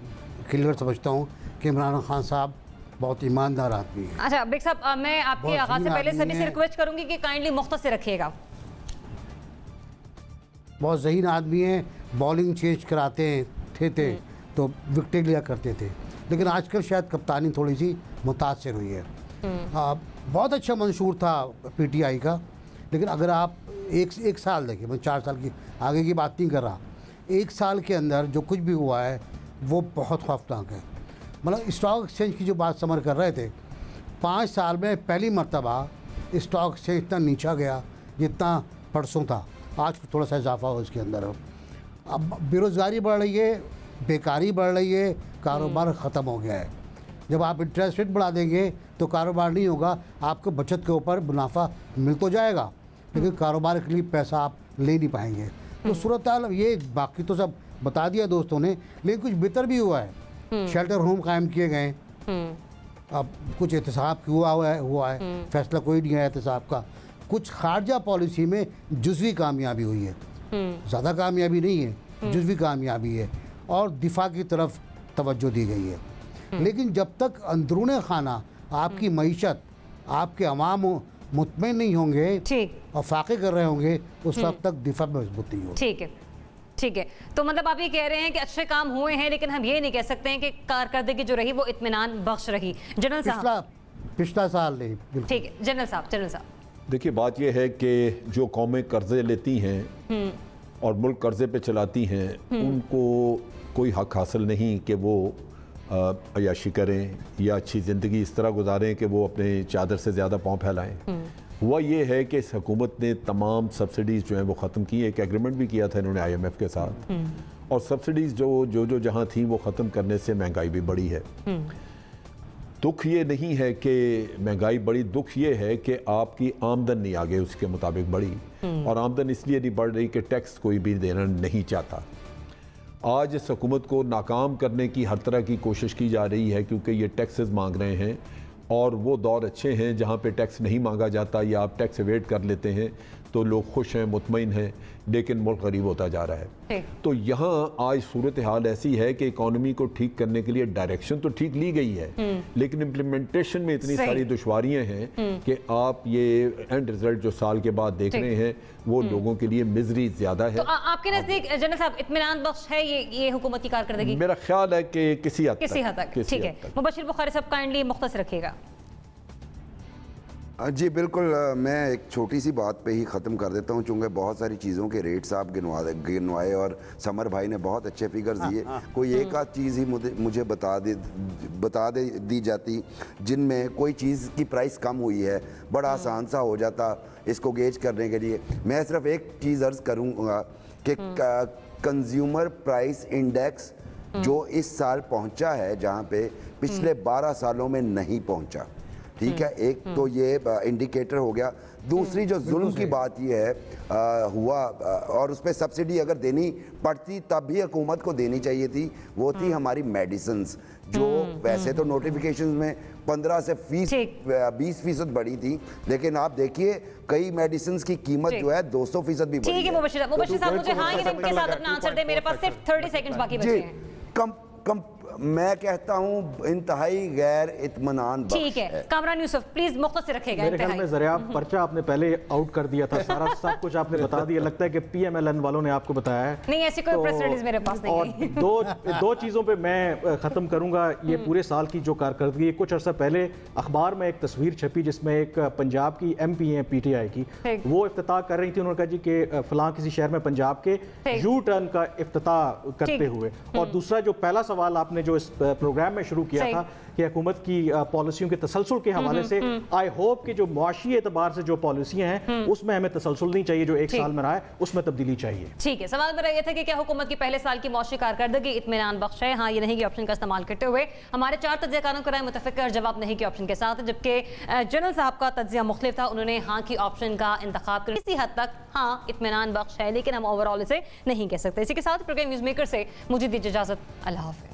क्लियर समझता हूँ कि इमरान खान साहब बहुत ईमानदार आदमी है। अच्छा बेग साहब, मैं आपके आगाज से पहले सभी से रिक्वेस्ट करूंगी कि काइंडली मुख्तसर रखिएगा। बहुत ज़हीन आदमी है, बॉलिंग चेंज कराते थे तो विकेट लिया करते थे, लेकिन आजकल शायद कप्तानी थोड़ी सी मुतासर हुई है। बहुत अच्छा मंशूर था PTI का लेकिन अगर आप एक साल देखिए, मैं 4 साल की आगे की बात नहीं कर रहा, 1 साल के अंदर जो कुछ भी हुआ है वो बहुत खौफनाक है। मतलब स्टॉक एक्सचेंज की जो बात समर कर रहे थे, 5 साल में पहली मर्तबा स्टॉक एक्सचेंज इतना नीचा गया जितना परसों था। आज थोड़ा सा इजाफा हो इसके अंदर। अब बेरोज़गारी बढ़ रही है, बेकारी बढ़ रही है, कारोबार ख़त्म हो गया है। जब आप इंटरेस्ट रेट बढ़ा देंगे तो कारोबार नहीं होगा, आपको बचत के ऊपर मुनाफा मिल तो जाएगा लेकिन कारोबार के लिए पैसा आप ले नहीं पाएंगे। तो सूरत हाल ये, बाकी तो सब बता दिया दोस्तों ने, लेकिन कुछ बेहतर भी हुआ है। शेल्टर होम कायम किए गए, अब कुछ एहतसाब हुआ है, फैसला कोई नहीं है एहतसाब का। कुछ खारजा पॉलिसी में जुज़वी कामयाबी हुई है, ज़्यादा कामयाबी नहीं है, जुज़वी कामयाबी है, और दिफा की तरफ तवज्जो दी गई है। लेकिन जब तक अंदरूने खाना आपकी मईशत, आपके अवाम मुतमईन नहीं होंगे और फाके कर रहे होंगे, उस वक्त तक दिफा में मजबूत नहीं होगी। ठीक है, ठीक है। तो मतलब आप ये कह रहे हैं कि अच्छे काम हुए हैं, लेकिन हम ये नहीं कह सकते हैं कि कारकर्दगी जो रही वो इत्मीनान बख्श रही। जनरल साहब, पिछला साल नहीं। ठीक है जनरल साहब। देखिए, बात यह है कि जो कौमें कर्जे लेती हैं और मुल्क कर्जे पे चलाती हैं, उनको कोई हक हासिल नहीं कि वो अयाशी करें या अच्छी ज़िंदगी इस तरह गुजारें कि वो अपने चादर से ज़्यादा पाँव फैलाएं। हुआ ये है कि इस हुकूमत ने तमाम सब्सिडीज़ जो हैं वो ख़त्म की। एक एग्रीमेंट भी किया था इन्होंने IMF के साथ, और सब्सिडीज़ जो जहाँ थी वो ख़त्म करने से महंगाई भी बढ़ी है। दुख ये नहीं है कि महंगाई बढ़ी, दुख ये है कि आपकी आमदन नहीं आगे उसके मुताबिक बढ़ी, और आमदन इसलिए नहीं बढ़ रही कि टैक्स कोई भी देना नहीं चाहता। आज इस हुकूमत को नाकाम करने की हर तरह की कोशिश की जा रही है, क्योंकि ये टैक्सेस मांग रहे हैं, और वो दौर अच्छे हैं जहाँ पे टैक्स नहीं मांगा जाता या आप टैक्स एवेड कर लेते हैं तो लोग खुश हैं, मुतमईन हैं, लेकिन मुल्क गरीब होता जा रहा है। तो यहाँ आज सूरत हाल ऐसी है कि इकॉनमी को ठीक करने के लिए डायरेक्शन तो ठीक ली गई है, लेकिन इम्प्लीमेंटेशन में इतनी सारी दुश्वारियां हैं कि आप ये एंड रिजल्ट जो साल के बाद देख रहे हैं वो लोगों के लिए मिजरी ज्यादा है। तो आपके नजदीक जनरल साहब इत्मीनान बख्श है ये हुकूमत की कारकर्दगी? मेरा ख्याल है कि किसी हद तक। ठीक है, मुबशिर बुखारी साहब काइंडली मुख्तसर रखिएगा। जी बिल्कुल, मैं एक छोटी सी बात पे ही ख़त्म कर देता हूँ, चूँकि बहुत सारी चीज़ों के रेट्स आप गिनवाए और समर भाई ने बहुत अच्छे फिगर्स दिए। कोई एक आध चीज़ ही मुझे बता दी जाती जिनमें कोई चीज़ की प्राइस कम हुई है, बड़ा आसान सा हो जाता इसको गेज करने के लिए। मैं सिर्फ एक चीज़ अर्ज़ करूँगा कि कंज्यूमर प्राइस इंडेक्स जो इस साल पहुँचा है जहाँ पे पिछले 12 सालों में नहीं पहुँचा, ठीक है, एक तो ये इंडिकेटर हो गया। दूसरी जो जुल्म की बात ये है हुआ, और उस पर सब्सिडी अगर देनी पड़ती तब भी हुकूमत को देनी चाहिए थी, वो थी हमारी मेडिसिन्स, जो वैसे तो नोटिफिकेशंस में 15 से 20% बढ़ी थी, लेकिन आप देखिए कई मेडिसिन्स की कीमत जो है 200% भी बढ़ी है। ठीक है मुबशिर साहब, मुझे हाँ या नहीं के साथ अपना आंसर दे, मेरे पास सिर्फ 30 सेकंड्स बाकी बचे हैं। मैं कहता हूँ इंतहाई गैर इत्मीनान बख्श है। ठीक है, कामरान यूसुफ प्लीज मुख्तसर रखिएगा। मेरे ख्याल में ज़रिया पर्चा आपने पहले आउट कर दिया था, सारा सब कुछ आपने बता दिया। लगता है कि PMLN वालों ने आपको बताया है। नहीं, ऐसी कोई प्रेस रिलीज मेरे पास नहीं है। और दो चीज़ों पे मैं ख़त्म करूंगा ये पूरे साल की जो कारकर्दगी। कुछ अर्सा पहले अखबार में एक तस्वीर छपी जिसमें एक पंजाब की MP है PTI की, वो इफ्तिताह कर रही थी। उन्होंने कहा जी कि फलां किसी शहर में पंजाब के U-टर्न का इफ्तिताह करते हुए। और दूसरा जो पहला सवाल आपने जो इस प्रोग्राम में शुरू किया था कि हुकूमत की पॉलिसियों के तसलसल के हवाले से, आई होप कि जो मुआशी एतबार से जो पॉलिसियां हैं उसमें हमें तसलसल नहीं चाहिए, जो एक साल में रहा है उसमें तब्दीली चाहिए। ठीक है, सवाल मेरा ये था कि क्या हुकूमत की पहले साल की मुआशी कारकर्दगी इत्मीनान बख्श है, हाँ या नहीं के ऑप्शन का इस्तेमाल करते हुए। हमारे 4 तज्ज़ियाकारों का राय मुतफ़िक़ और जवाब नहीं के ऑप्शन के साथ, जबकि जनरल साहब का तज्ज़िया मुख्तलिफ था, उन्होंने हाँ की ऑप्शन का इंतखाब कर किसी हद तक हाँ इत्मीनान बख्श है, लेकिन हम ओवरऑल इसे नहीं कह सकते। इसी के साथ प्रोग्राम न्यूज़ मेकर से मुझे दीजिए इजाज़त। अल्लाह हाफ़िज़।